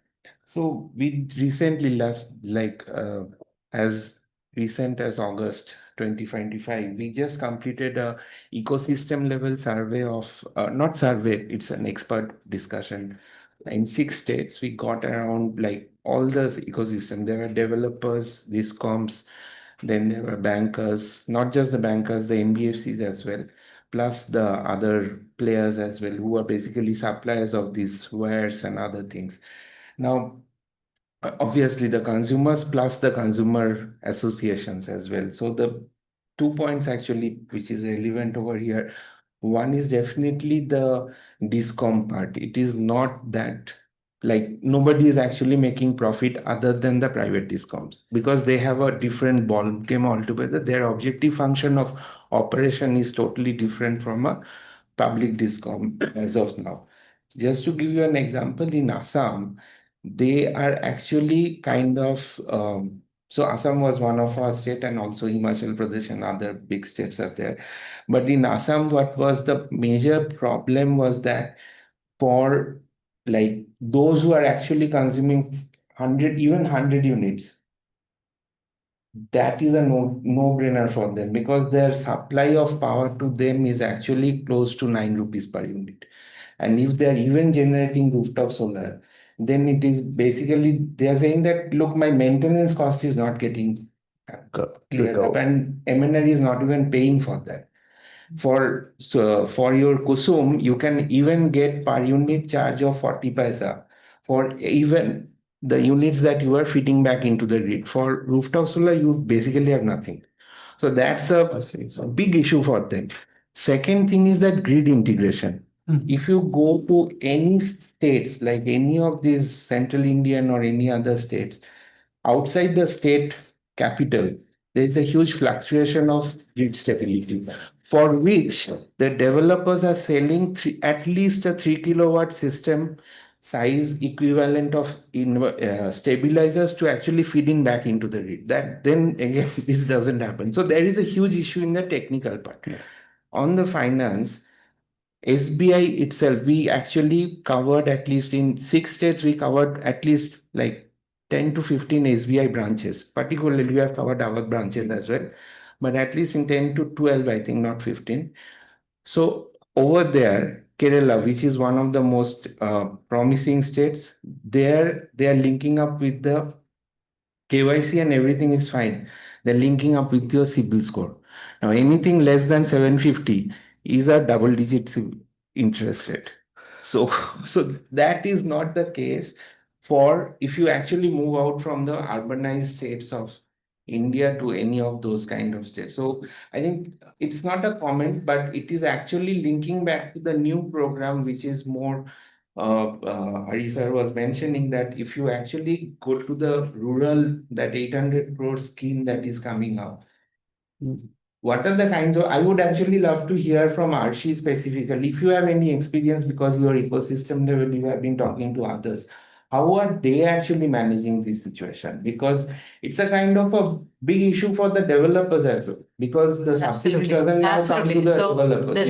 So we recently as recent as August 2025, we just completed a ecosystem level survey of, not survey, it's an expert discussion. In 6 states, we got around like all those ecosystem. There were developers, discoms, then there were bankers, not just the bankers, the NBFCs as well, plus the other players as well, who are basically suppliers of these wares and other things. Now, obviously, the consumers plus the consumer associations as well. So the 2 points actually, which is relevant over here. One is definitely the discom part. It is not that like nobody is actually making profit other than the private discoms because they have a different ball game altogether. Their objective function of operation is totally different from a public discom as of now. Just to give you an example, in Assam, they are actually kind of so Assam was one of our state and also Himachal Pradesh and other big states are there. But in Assam, what was the major problem was that for like those who are actually consuming 100, even 100 units, that is a no-brainer for them because their supply of power to them is actually close to 9 rupees per unit. And if they're even generating rooftop solar, then it is basically they're saying that look, my maintenance cost is not getting cleared up, and MNR is not even paying for that. For your Kusum, you can even get per unit charge of 40 paisa for even the units that you are fitting back into the grid. For rooftop solar, you basically have nothing. So that's a big issue for them. Second thing is that grid integration. If you go to any states, like any of these central Indian or any other states, outside the state capital, there is a huge fluctuation of grid stability, for which the developers are selling at least a 3 kilowatt system size equivalent of stabilizers to actually feed in back into the grid. That then again, this doesn't happen. So there is a huge issue in the technical part. On the finance, SBI itself, we actually covered at least in 6 states, we covered at least like 10 to 15 SBI branches. Particularly, we have covered our branches as well, but at least in 10 to 12, I think, not 15. So over there, Kerala, which is one of the most promising states, there they are linking up with the KYC and everything is fine. They're linking up with your CIBIL score. Now, anything less than 750 is a double-digit interest rate. So that is not the case for if you actually move out from the urbanized states of India to any of those kind of states. So I think it's not a comment, but it is actually linking back to the new program, which is more Hari sir was mentioning that if you actually go to the rural, that 800 crore scheme that is coming up, what are the kinds of, I would actually love to hear from Arshi specifically, if you have any experience because your ecosystem level, you have been talking to others. How are they actually managing this situation? Because it's a kind of a big issue for the developers as well. Because the subsidy doesn't now come to the developers. The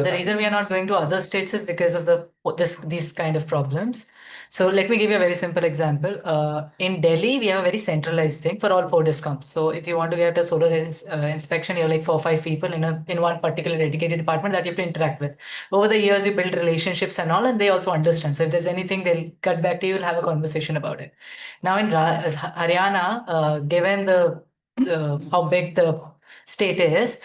reason we are not going to other states is because of these kind of problems. So let me give you a very simple example. In Delhi, we have a very centralized thing for all 4 discoms. So if you want to get a solar inspection, you have like 4 or 5 people in one particular dedicated department that you have to interact with. Over the years, you build relationships and all, and they also understand. So if there's anything, they'll cut back to you, you'll have a conversation about it. Now in Haryana, given how big the state is,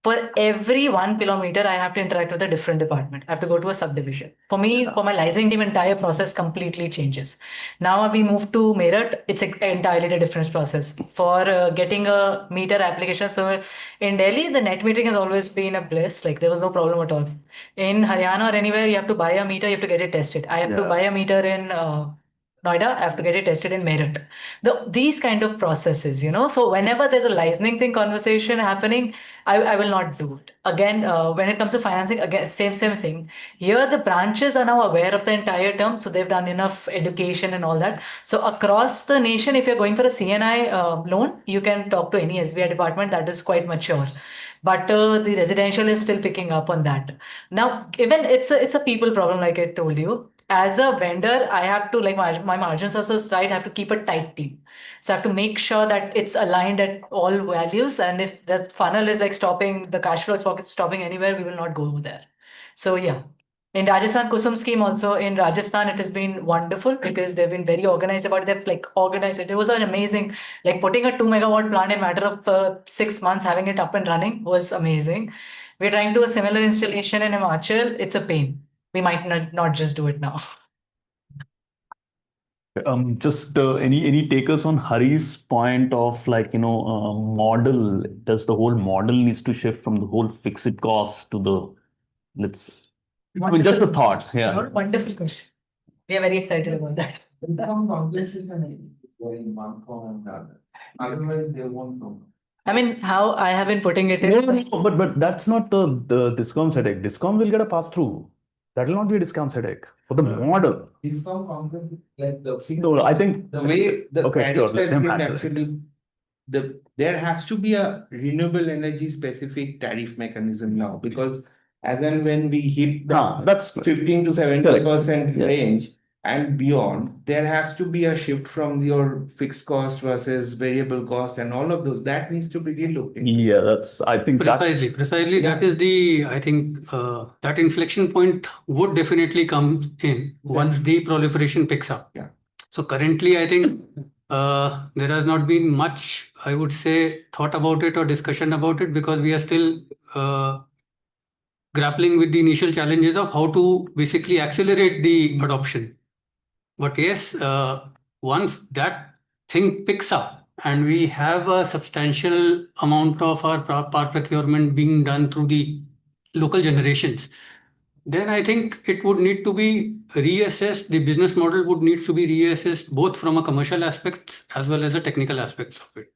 for every 1 kilometer, I have to interact with a different department. I have to go to a subdivision. For me, for my licensing team, entire process completely changes. Now we move to Meerut, it's an entirely different process. For getting a meter application, so in Delhi, the net metering has always been a bliss. Like there was no problem at all. In Haryana or anywhere, you have to buy a meter, you have to get it tested. I have to buy a meter in Noida, I have to get it tested in Meerut. These kind of processes, so whenever there's a licensing thing conversation happening, I will not do it. Again, when it comes to financing, again, same thing. Here, the branches are now aware of the entire term, so they've done enough education and all that. So across the nation, if you're going for a CNI loan, you can talk to any SBI department that is quite mature. But the residential is still picking up on that. Now, even it's a people problem, like I told you. As a vendor, I have to, like, my margins are so tight, I have to keep a tight team. So I have to make sure that it's aligned at all values. And if the funnel is like stopping, the cash flow is stopping anywhere, we will not go over there. So yeah. In Rajasthan Kusum scheme also, in Rajasthan, it has been wonderful because they've been very organized about it. They've like organized it. It was an amazing, like putting a 2 megawatt plant in a matter of 6 months, having it up and running was amazing. We're trying to do a similar installation in Himachal. It's a pain. We might not just do it now. Just any takers on Hari's point of model? Does the whole model needs to shift from the whole fixed cost to the I mean, just a thought. Yeah. Wonderful question. We are very excited about that. Otherwise, they won't know. I mean, how I have been putting it No, in. but that's not the discounts headache. Discount will get a pass through. That will not be a discounts headache for the model. Discount component, like the fixed. No, I think The way the Okay, sure, tariffs let have them been handle it. actually, there has to be a renewable energy specific tariff mechanism now, because as and when we hit the that's 15 to 70% Yeah. range and beyond, there has to be a shift from your fixed cost versus variable cost and all of those. That needs to be relooked into. Yeah, I think that Precisely. Yeah. That is I think that inflection point would definitely come in once the proliferation picks up. Yeah. So currently, I think there has not been much, I would say, thought about it or discussion about it, because we are still grappling with the initial challenges of how to basically accelerate the adoption. But yes, once that thing picks up and we have a substantial amount of our power procurement being done through the local generations, then I think it would need to be reassessed. The business model would need to be reassessed both from a commercial aspects as well as the technical aspects of it.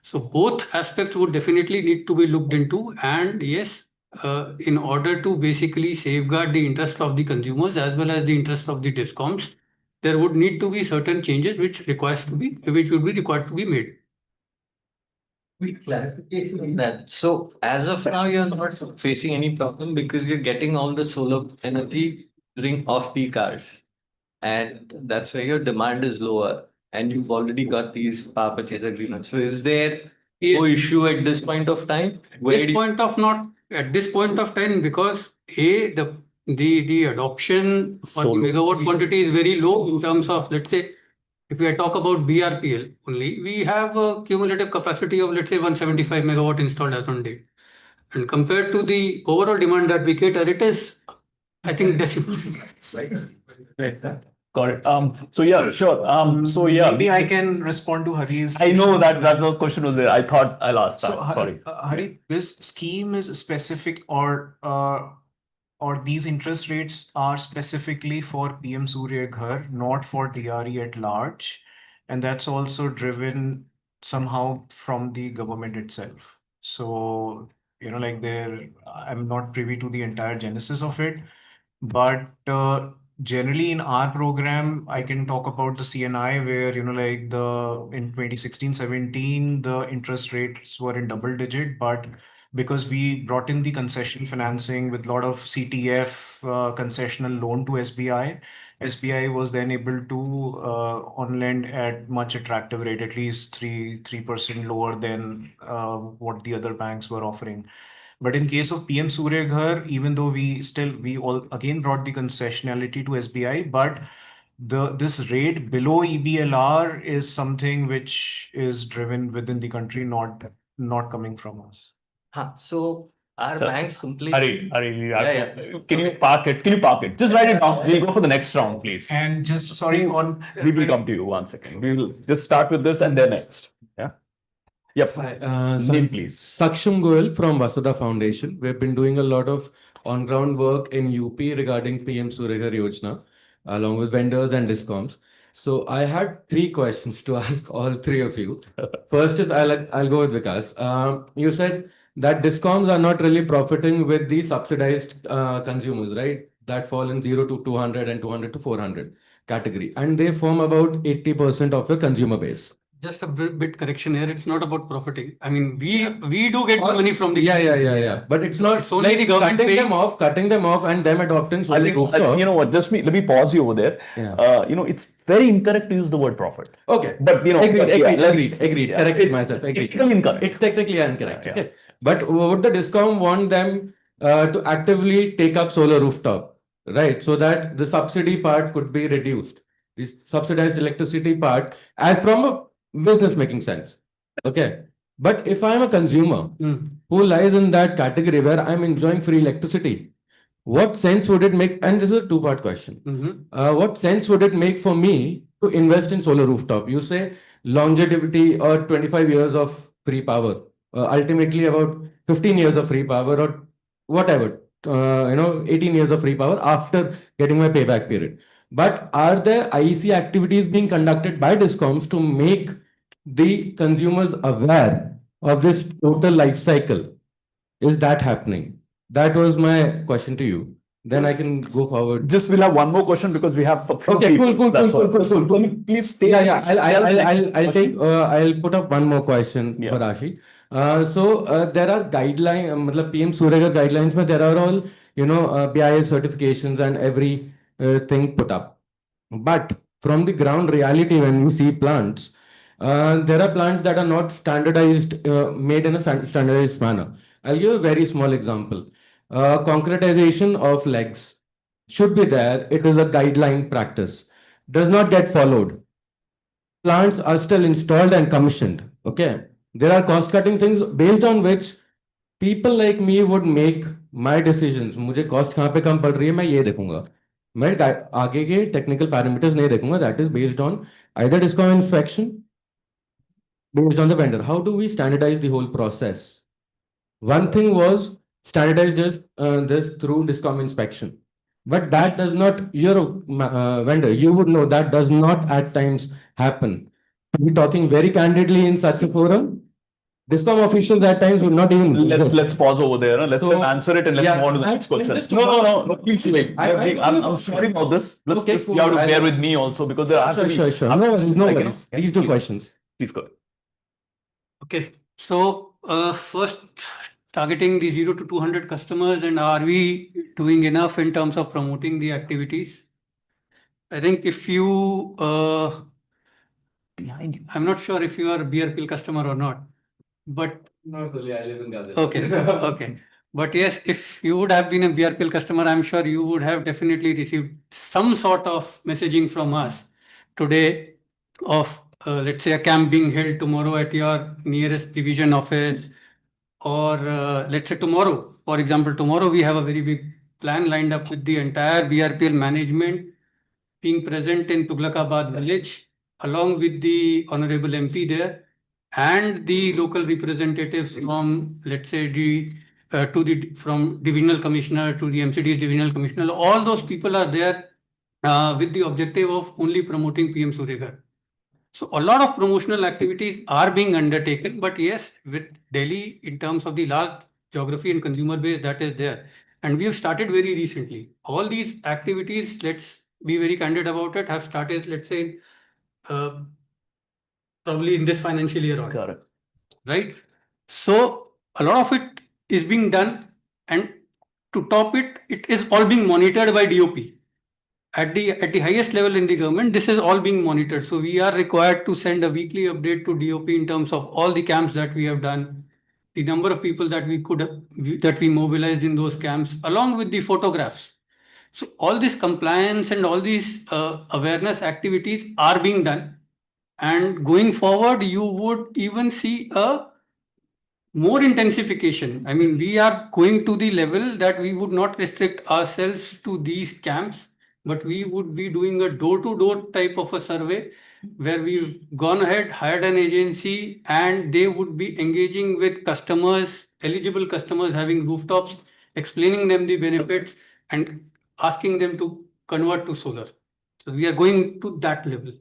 So both aspects would definitely need to be looked into. And yes, in order to basically safeguard the interest of the consumers as well as the interest of the discoms, there would need to be certain changes which would be required to be made. Quick clarification on that. So as of now, you're not facing any problem because you're getting all the solar energy during off-peak hours. And that's why your demand is lower. And you've already got these power purchase agreements. So is there no issue at this point of time? At this point of time, because the adoption for the megawatt quantity is very low in terms of, let's say, if we talk about BRPL only, we have a cumulative capacity of, let's say, 175 megawatt installed as on date. And compared to the overall demand that we cater, it is, I think, decimals. got it. So yeah, sure. So yeah, Maybe I can respond to Hari's. I know that the question was there. I thought I'll ask that. So, Sorry. Hari, this scheme is specific, or these interest rates are specifically for PM Surya Ghar, not for DRE at large, and that's also driven somehow from the government itself. So, I'm not privy to the entire genesis of it, but generally in our program, I can talk about the CNI where, in 2016-17, the interest rates were in double digit, but because we brought in the concession financing with a lot of CTF concessional loan to SBI, SBI was then able to on lend at much attractive rate, at least 3% lower than what the other banks were offering. But in case of PM Surya Ghar, even though we all again brought the concessionality to SBI, but this rate below EBLR is something which is driven within the country, not coming from us. So our banks completely. Hari, Yeah. Can you park it? Just write it down. We'll go for the next round, please. And just sorry on. We will come to you 1 second. We will just start with this and then next. Yeah. Yep. Hi, Name, please. Saksham Goyal from Vasudha Foundation. We've been doing a lot of on-ground work in UP regarding PM Surya Ghar Yojana, along with vendors and discoms. So I had three questions to ask all three of you. First is I'll go with Vikas. You said that discoms are not really profiting with the subsidized consumers, right? That fall in 0 to 200 and 200 to 400 category, and they form about 80% of your consumer base. Just a bit correction here. It's not about profiting. I mean, we do get the money from the Yeah. But it's not It's only like the government cutting them off, and them adopting I solar think, rooftop. you know what, let me pause you over there. Yeah. It's very incorrect to use the word profit. Okay. But, Agreed. Corrected It's myself. Agreed. technically incorrect. It's technically incorrect. Yeah. Okay. But would the discount want them to actively take up solar rooftop, right? So that the subsidy part could be reduced. The subsidized electricity part, as from a business making sense. Okay. But if I'm a consumer who lies in that category where I'm enjoying free electricity, what sense would it make? And this is a two-part question. What sense would it make for me to invest in solar rooftop? You say longevity or 25 years of free power, ultimately about 15 years of free power or whatever, 18 years of free power after getting my payback period. But are there IEC activities being conducted by discoms to make the consumers aware of this total life cycle? Is that happening? That was my question to you. Then I can go forward. Just we'll have one more question because we have a few Okay, people. cool. That's all. Can you please stay. Yeah. I'll put up one more question Yeah. for Arshi. There are guidelines, PM Surya guidelines, where there are all BIS certifications and every thing put up. But from the ground reality, when we see plants, there are plants that are not standardized, made in a standardized manner. I'll give a very small example. Concretization of legs should be there. It is a guideline practice. Does not get followed. Plants are still installed and commissioned. Okay. There are cost cutting things based on which people like me would make my decisions. मुझे cost कहाँ पे कम पड़ रही है मैं ये देखूंगा. मैं आगे के technical parameters नहीं देखूंगा. That is based on either discount inspection, based on the vendor. How do we standardize the whole process? One thing was standardize this through discom inspection. But that does not, you're a vendor, you would know that does not at times happen. To be talking very candidly in such a forum, discom officials at times would not even. Let's pause over there. Let's answer it and let's move on to the next question. No, please wait. I'm sorry about this. You have to bear with me also because there are. Sure. No worries. These two questions. Please go. Okay. So first, targeting the 0 to 200 customers, and are we doing enough in terms of promoting the activities? I think if you, Behind you. I'm not sure if you are a BRPL customer or not, but Not really, I live in Gaza. okay. But yes, if you would have been a BRPL customer, I'm sure you would have definitely received some sort of messaging from us today of, let's say, a camp being held tomorrow at your nearest division office, or let's say tomorrow, for example, tomorrow we have a very big plan lined up with the entire BRPL management being present in Tughlakabad village, along with the Honorable MP there and the local representatives from, let's say, from divisional commissioner to the MCD's divisional commissioner. All those people are there with the objective of only promoting PM Surya Ghar. So a lot of promotional activities are being undertaken, but yes, with Delhi in terms of the large geography and consumer base that is there. And we have started very recently. All these activities, let's be very candid about it, have started, let's say, probably in this financial year or Correct. right? So a lot of it is being done, and to top it, it is all being monitored by DOP. At the highest level in the government, this is all being monitored. So we are required to send a weekly update to DOP in terms of all the camps that we have done, the number of people that we mobilized in those camps, along with the photographs. So all this compliance and all these awareness activities are being done. And going forward, you would even see a more intensification. I mean, we are going to the level that we would not restrict ourselves to these camps, but we would be doing a door-to-door type of a survey where we've gone ahead, hired an agency, and they would be engaging with customers, eligible customers having rooftops, explaining them the benefits and asking them to convert to solar. So we are going to that level.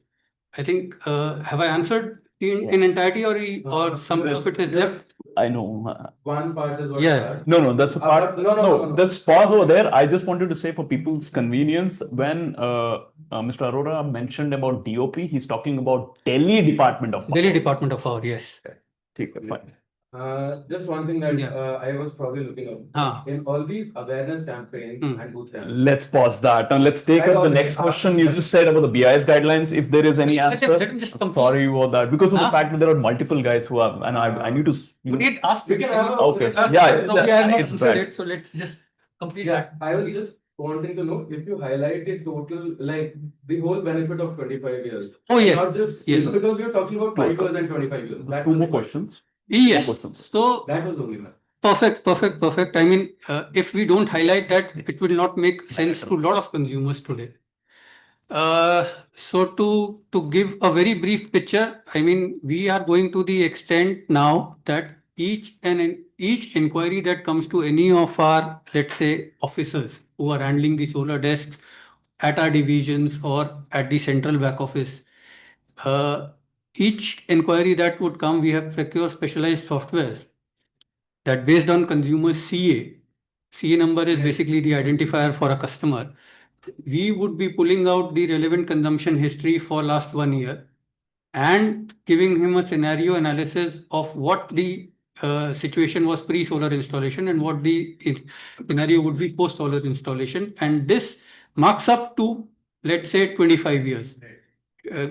I think, have I answered in entirety or some of it is left? I know. One part is what Yeah. I heard. No, that's a part. No. That's pause over there. I just wanted to say for people's convenience, when Mr. Arora mentioned about DOP, he's talking about Delhi Department of Power. Delhi Department of Power, yes. Okay, fine. Just one thing that Yeah. I was probably looking up. Ah. In all these awareness campaigns and booth campaigns. Let's pause that and let's take up the next question you just said about the BIS guidelines. If there is any answer, Let me just complete. sorry about that because of the fact that there are multiple guys who are, and I need to. You did ask. We can have a- Okay. Last Yeah, question. No, we have not it's answered bad. it, so let's just complete Yeah, that. I was just wanting to know if you highlight the total, like the whole benefit of 25 years. Oh, yes. Not just, Yes. because we were talking about 5 years and 25 years. That Two was more the questions. Yes. questions. So That was the only one. perfect. I mean, if we don't highlight that, it will not make sense to a lot of consumers today. So to give a very brief picture, I mean, we are going to the extent now that each inquiry that comes to any of our, let's say, officers who are handling the solar desks at our divisions or at the central back office, each inquiry that would come, we have procured specialized softwares that based on consumer CA number is basically the identifier for a customer. We would be pulling out the relevant consumption history for last 1 year and giving him a scenario analysis of what the situation was pre-solar installation and what the scenario would be post-solar installation. And this marks up to, let's say, 25 years.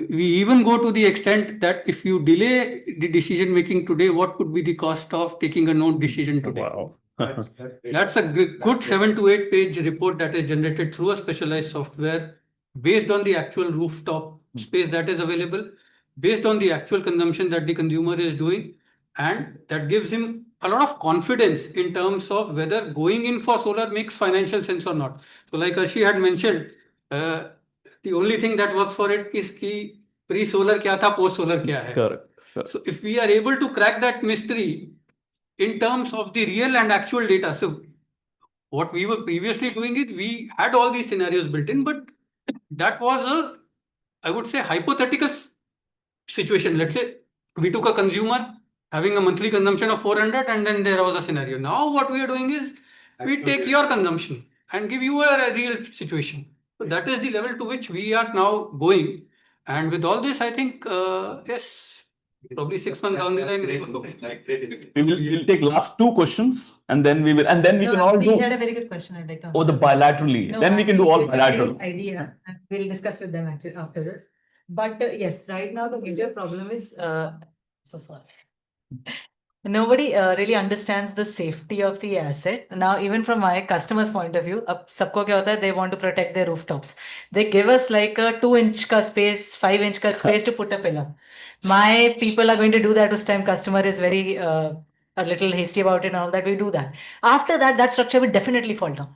We even go to the extent that if you delay the decision making today, what could be the cost of taking a no decision today? Wow. That's a good 7 to 8 page report that is generated through a specialized software based on the actual rooftop space that is available, based on the actual consumption that the consumer is doing, and that gives him a lot of confidence in terms of whether going in for solar makes financial sense or not. So like Arshi had mentioned, the only thing that works for it is ki pre-solar kya tha, post-solar kya hai. Correct. So if we are able to crack that mystery in terms of the real and actual data. So what we were previously doing is we had all these scenarios built in, but that was I would say, hypothetical situation. Let's say we took a consumer having a monthly consumption of 400 and then there was a scenario. Now what we are doing is we take your consumption and give you a real situation. So that is the level to which we are now going. And with all this, I think, yes, probably 6 months down the line. We'll take last two questions and then we can all We do. had a very good question I'd like to answer. Oh, the bilaterally. No, Then we can do all bilateral. Idea, and we'll discuss with them actually after this. But yes, right now the major problem is, so sorry. Nobody really understands the safety of the asset. Now, even from my customer's point of view, sabko kya hota hai, they want to protect their rooftops. They give us like a 2-inch ka space, 5-inch ka space to put a pillar. My people are going to do that. This time customer is very a little hasty about it and all that. We do that. After that, that structure will definitely fall down.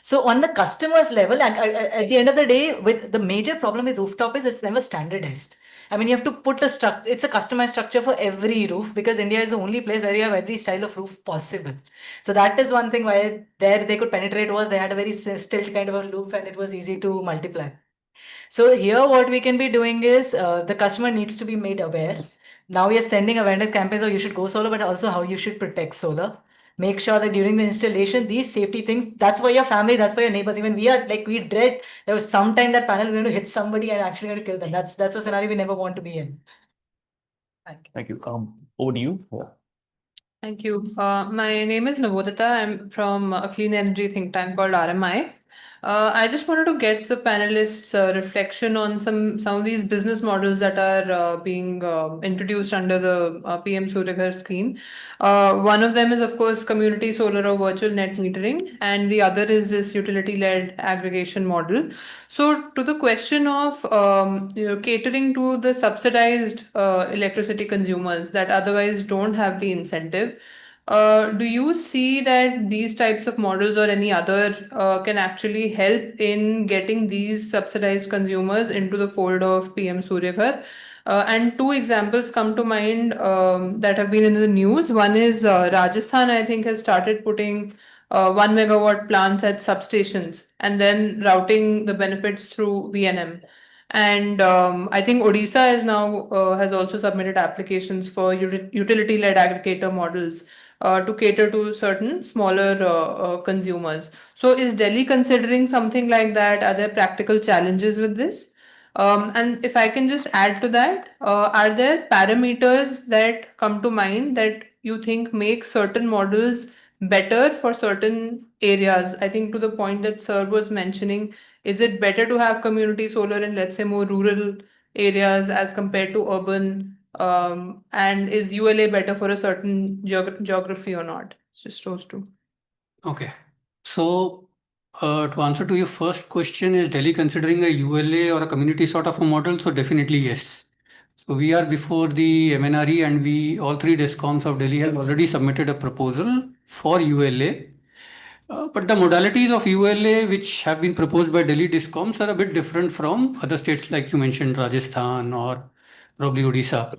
So on the customer's level, and at the end of the day, with the major problem with rooftop is it's never standardized. I mean, you have to put a structure, it's a customized structure for every roof because India is the only place where you have every style of roof possible. So that is one thing why there they could penetrate was they had a very stilt kind of a roof and it was easy to multiply. So here what we can be doing is the customer needs to be made aware. Now we are sending awareness campaigns of you should go solar, but also how you should protect solar. Make sure that during the installation, these safety things, that's for your family, that's for your neighbors. Even we are like, we dread there was some time that panel is going to hit somebody and actually going to kill them. That's a scenario we never want to be in. Thank you. Over to you. Thank you. My name is Navodita. I'm from a clean energy think tank called RMI. I just wanted to get the panelists' reflection on some of these business models that are being introduced under the PM Surya Ghar scheme. One of them is, of course, community solar or virtual net metering, and the other is this utility-led aggregation model. So, to the question of catering to the subsidized electricity consumers that otherwise don't have the incentive. Do you see that these types of models or any other can actually help in getting these subsidized consumers into the fold of PM Surya Ghar? And two examples come to mind that have been in the news. One is Rajasthan, I think, has started putting 1 megawatt plants at substations and then routing the benefits through VNM. And I think Odisha is now has also submitted applications for utility-led aggregator models to cater to certain smaller consumers. So is Delhi considering something like that? Are there practical challenges with this? And if I can just add to that, are there parameters that come to mind that you think make certain models better for certain areas? I think to the point that Sir was mentioning, is it better to have community solar in, let's say, more rural areas as compared to urban? And is ULA better for a certain geography or not? Just those two. Okay. So, to answer to your first question, is Delhi considering a ULA or a community sort of a model? So definitely yes. So we are before the MNRE, and we all three DISCOMs of Delhi have already submitted a proposal for ULA. But the modalities of ULA which have been proposed by Delhi DISCOMs are a bit different from other states, like you mentioned, Rajasthan or probably Odisha.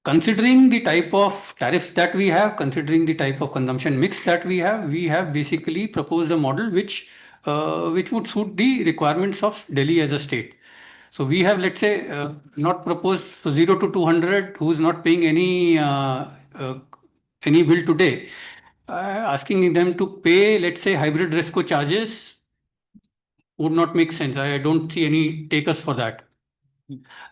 Considering the type of tariffs that we have, considering the type of consumption mix that we have basically proposed a model which would suit the requirements of Delhi as a state. So we have, let's say, not proposed, so 0 to 200, who is not paying any bill today, asking them to pay, let's say, hybrid RESCO charges would not make sense. I don't see any takers for that.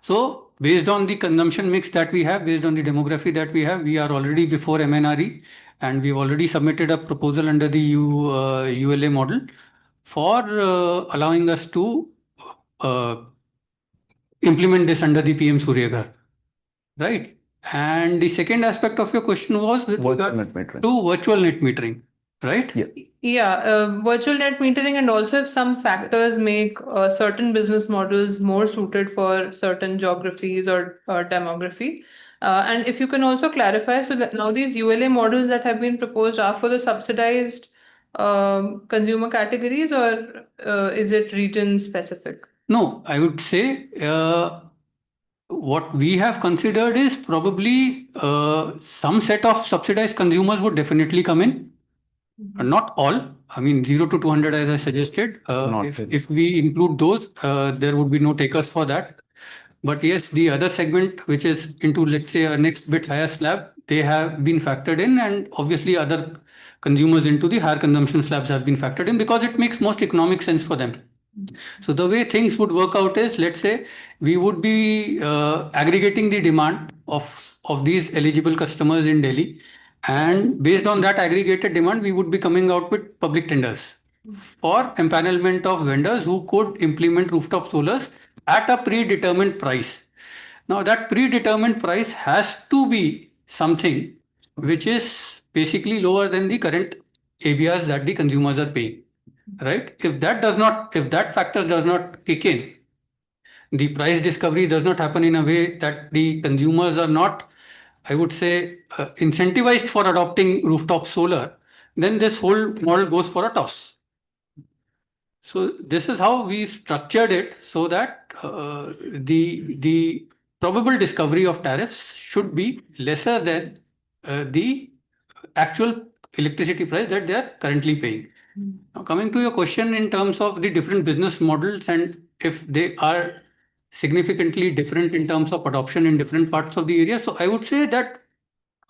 So based on the consumption mix that we have, based on the demography that we have, we are already before MNRE, and we've already submitted a proposal under the ULA model for allowing us to implement this under the PM Surya Ghar, right? And the second aspect of your question was with regard to virtual net metering, right? Yeah, virtual net metering, and also if some factors make certain business models more suited for certain geographies or demography. And if you can also clarify, so that now these ULA models that have been proposed are for the subsidized consumer categories, or is it region specific? No, I would say what we have considered is probably some set of subsidized consumers would definitely come in. Not all. I mean, 0 to 200, as I suggested. If we include those, there would be no takers for that. But yes, the other segment, which is into, let's say, a next bit higher slab, they have been factored in, and obviously other consumers into the higher consumption slabs have been factored in because it makes most economic sense for them. So the way things would work out is, let's say, we would be aggregating the demand of these eligible customers in Delhi, and based on that aggregated demand, we would be coming out with public tenders for empanelment of vendors who could implement rooftop solars at a predetermined price. Now, that predetermined price has to be something which is basically lower than the current ABRs that the consumers are paying. Right? If that factor does not kick in, the price discovery does not happen in a way that the consumers are not, I would say, incentivized for adopting rooftop solar, then this whole model goes for a toss. So this is how we structured it, so that the probable discovery of tariffs should be lesser than the actual electricity price that they are currently paying. Now, coming to your question in terms of the different business models and if they are significantly different in terms of adoption in different parts of the area. So I would say that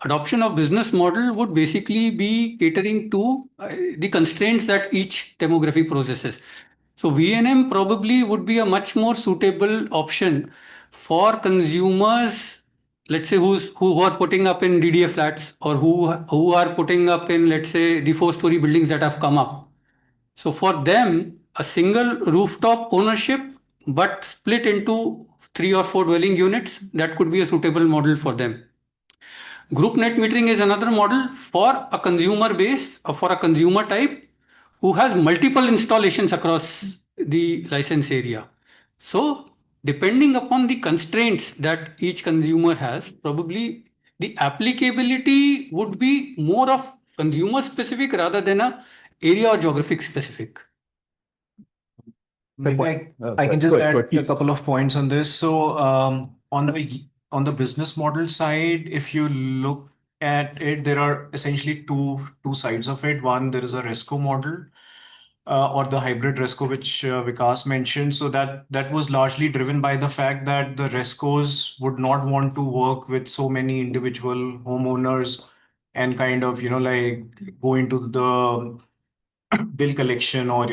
adoption of business model would basically be catering to the constraints that each demography possesses. So VNM probably would be a much more suitable option for consumers, let's say, who are putting up in DDA flats, or who are putting up in, let's say, the 4-story buildings that have come up. So for them, a single rooftop ownership, but split into 3 or 4 dwelling units, that could be a suitable model for them. Group net metering is another model for a consumer base, or for a consumer type who has multiple installations across the license area. So depending upon the constraints that each consumer has, probably the applicability would be more of consumer specific rather than a area or geographic specific. Maybe I can just add a couple of points on this. So on the business model side, if you look at it, there are essentially two sides of it. One, there is a RESCO model, or the hybrid RESCO, which Vikas mentioned. So that was largely driven by the fact that the RESCOs would not want to work with so many individual homeowners and kind of, like go into the bill collection or,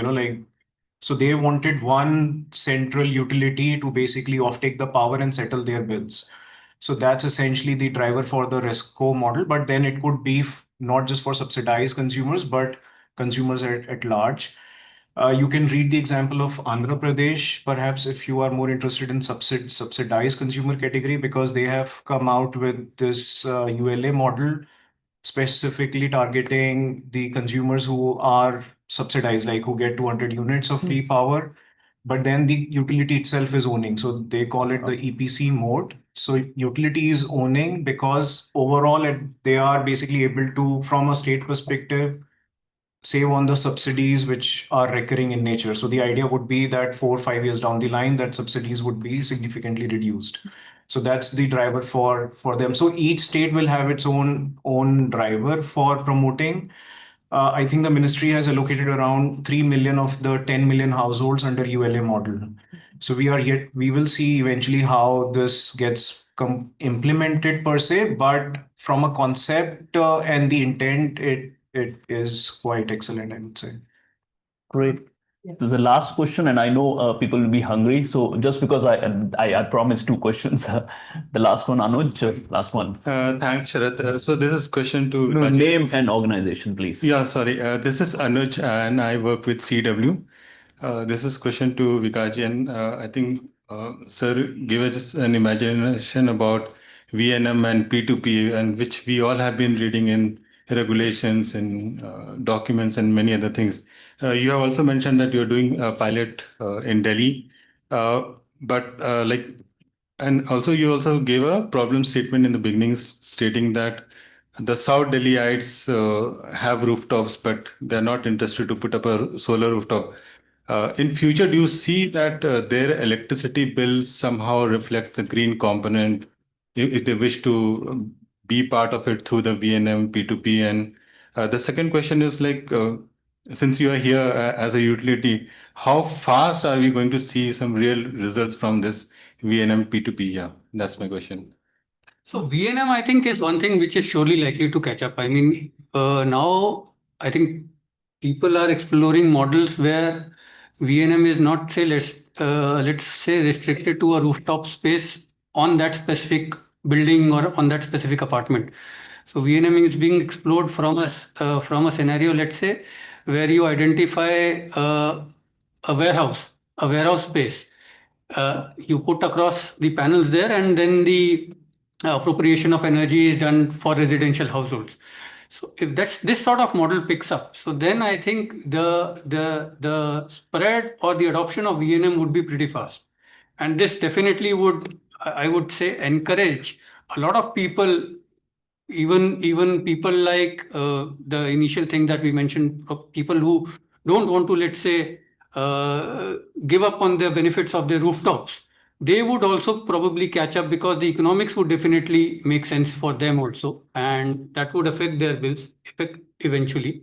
so they wanted one central utility to basically offtake the power and settle their bills. So that's essentially the driver for the RESCO model. But then it could be not just for subsidized consumers, but consumers at large. You can read the example of Andhra Pradesh, perhaps if you are more interested in subsidized consumer category, because they have come out with this ULA model specifically targeting the consumers who are subsidized, like who get 200 units of free power, but then the utility itself is owning. So they call it the EPC mode. So utility is owning because overall they are basically able to, from a state perspective, save on the subsidies which are recurring in nature. So the idea would be that 4 or 5 years down the line, that subsidies would be significantly reduced. So that's the driver for them. So each state will have its own driver for promoting. I think the ministry has allocated around 3 million of the 10 million households under ULA model. So we will see eventually how this gets implemented per se, but from a concept and the intent, it is quite excellent, I would say. Great. This is the last question, and I know people will be hungry. So just because I promised 2 questions, the last one, Anuj, last one. Thanks, Sharath. So this is question to No, name and organization, please. Yeah, sorry. This is Anuj, and I work with CW. This is question to Vikaji, and I think, sir, give us an imagination about VNM and P2P, and which we all have been reading in regulations and documents and many other things. You have also mentioned that you're doing a pilot in Delhi, but and also you also gave a problem statement in the beginning stating that the South Delhiites have rooftops, but they're not interested to put up a solar rooftop. In future, do you see that their electricity bills somehow reflect the green component if they wish to be part of it through the VNM, P2P? And the second question is since you are here as a utility, how fast are we going to see some real results from this VNM, P2P? Yeah, that's my question. So VNM, I think, is one thing which is surely likely to catch up. I mean, now I think people are exploring models where VNM is not, say, let's say, restricted to a rooftop space on that specific building or on that specific apartment. So VNM is being explored from a scenario, let's say, where you identify a warehouse space. You put across the panels there, and then the appropriation of energy is done for residential households. So if this sort of model picks up, so then I think the spread or the adoption of VNM would be pretty fast. And this definitely would, I would say, encourage a lot of people, even people like the initial thing that we mentioned, people who don't want to, let's say, give up on the benefits of their rooftops. They would also probably catch up because the economics would definitely make sense for them also, and that would affect their bills eventually.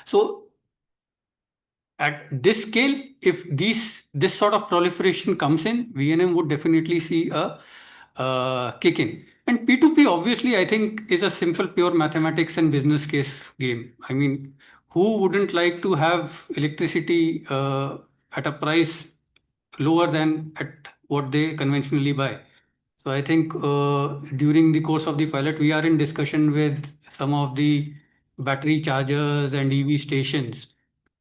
So at this scale, if this sort of proliferation comes in, VNM would definitely see a kick in. And P2P, obviously, I think, is a simple, pure mathematics and business case game. I mean, who wouldn't like to have electricity at a price lower than at what they conventionally buy? So I think during the course of the pilot, we are in discussion with some of the battery chargers and EV stations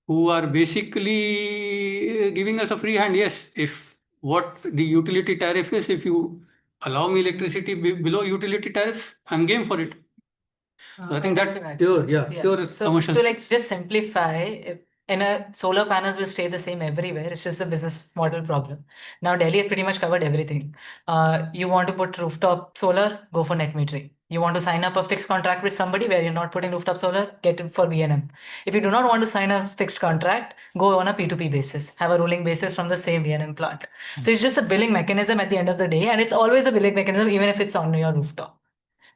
who are basically giving us a free hand. Yes, if what the utility tariff is, if you allow me electricity below utility tariff, I'm game for it. So I think that pure So commercial. to just simplify, in a solar panels will stay the same everywhere. It's just a business model problem. Now Delhi has pretty much covered everything. You want to put rooftop solar, go for net metering. You want to sign up a fixed contract with somebody where you're not putting rooftop solar, get it for VNM. If you do not want to sign a fixed contract, go on a P2P basis, have a rolling basis from the same VNM plant. So it's just a billing mechanism at the end of the day, and it's always a billing mechanism even if it's on your rooftop.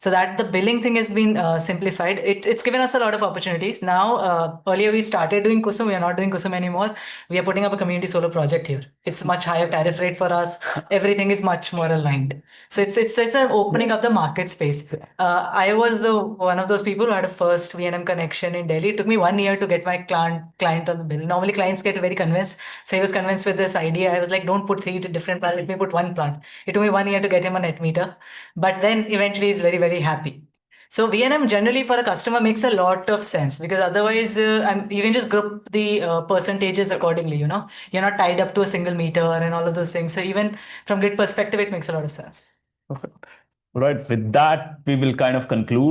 so that the billing thing has been simplified. It's given us a lot of opportunities. Now, earlier we started doing Kusum, we are not doing Kusum anymore. We are putting up a community solar project here. It's much higher tariff rate for us. Everything is much more aligned. So it's an opening up the market space. I was one of those people who had a first VNM connection in Delhi. It took me 1 year to get my client on the bill. Normally clients get very convinced. So he was convinced with this idea. I was like, don't put 3 different plants, let me put 1 plant. It took me 1 year to get him a net meter. But then eventually he's very, very happy. So VNM generally for a customer makes a lot of sense, because otherwise you can just group the percentages accordingly, you know. You're not tied up to a single meter and all of those things. So even from grid perspective, it makes a lot of sense. Perfect. Right. With that, we will kind of conclude.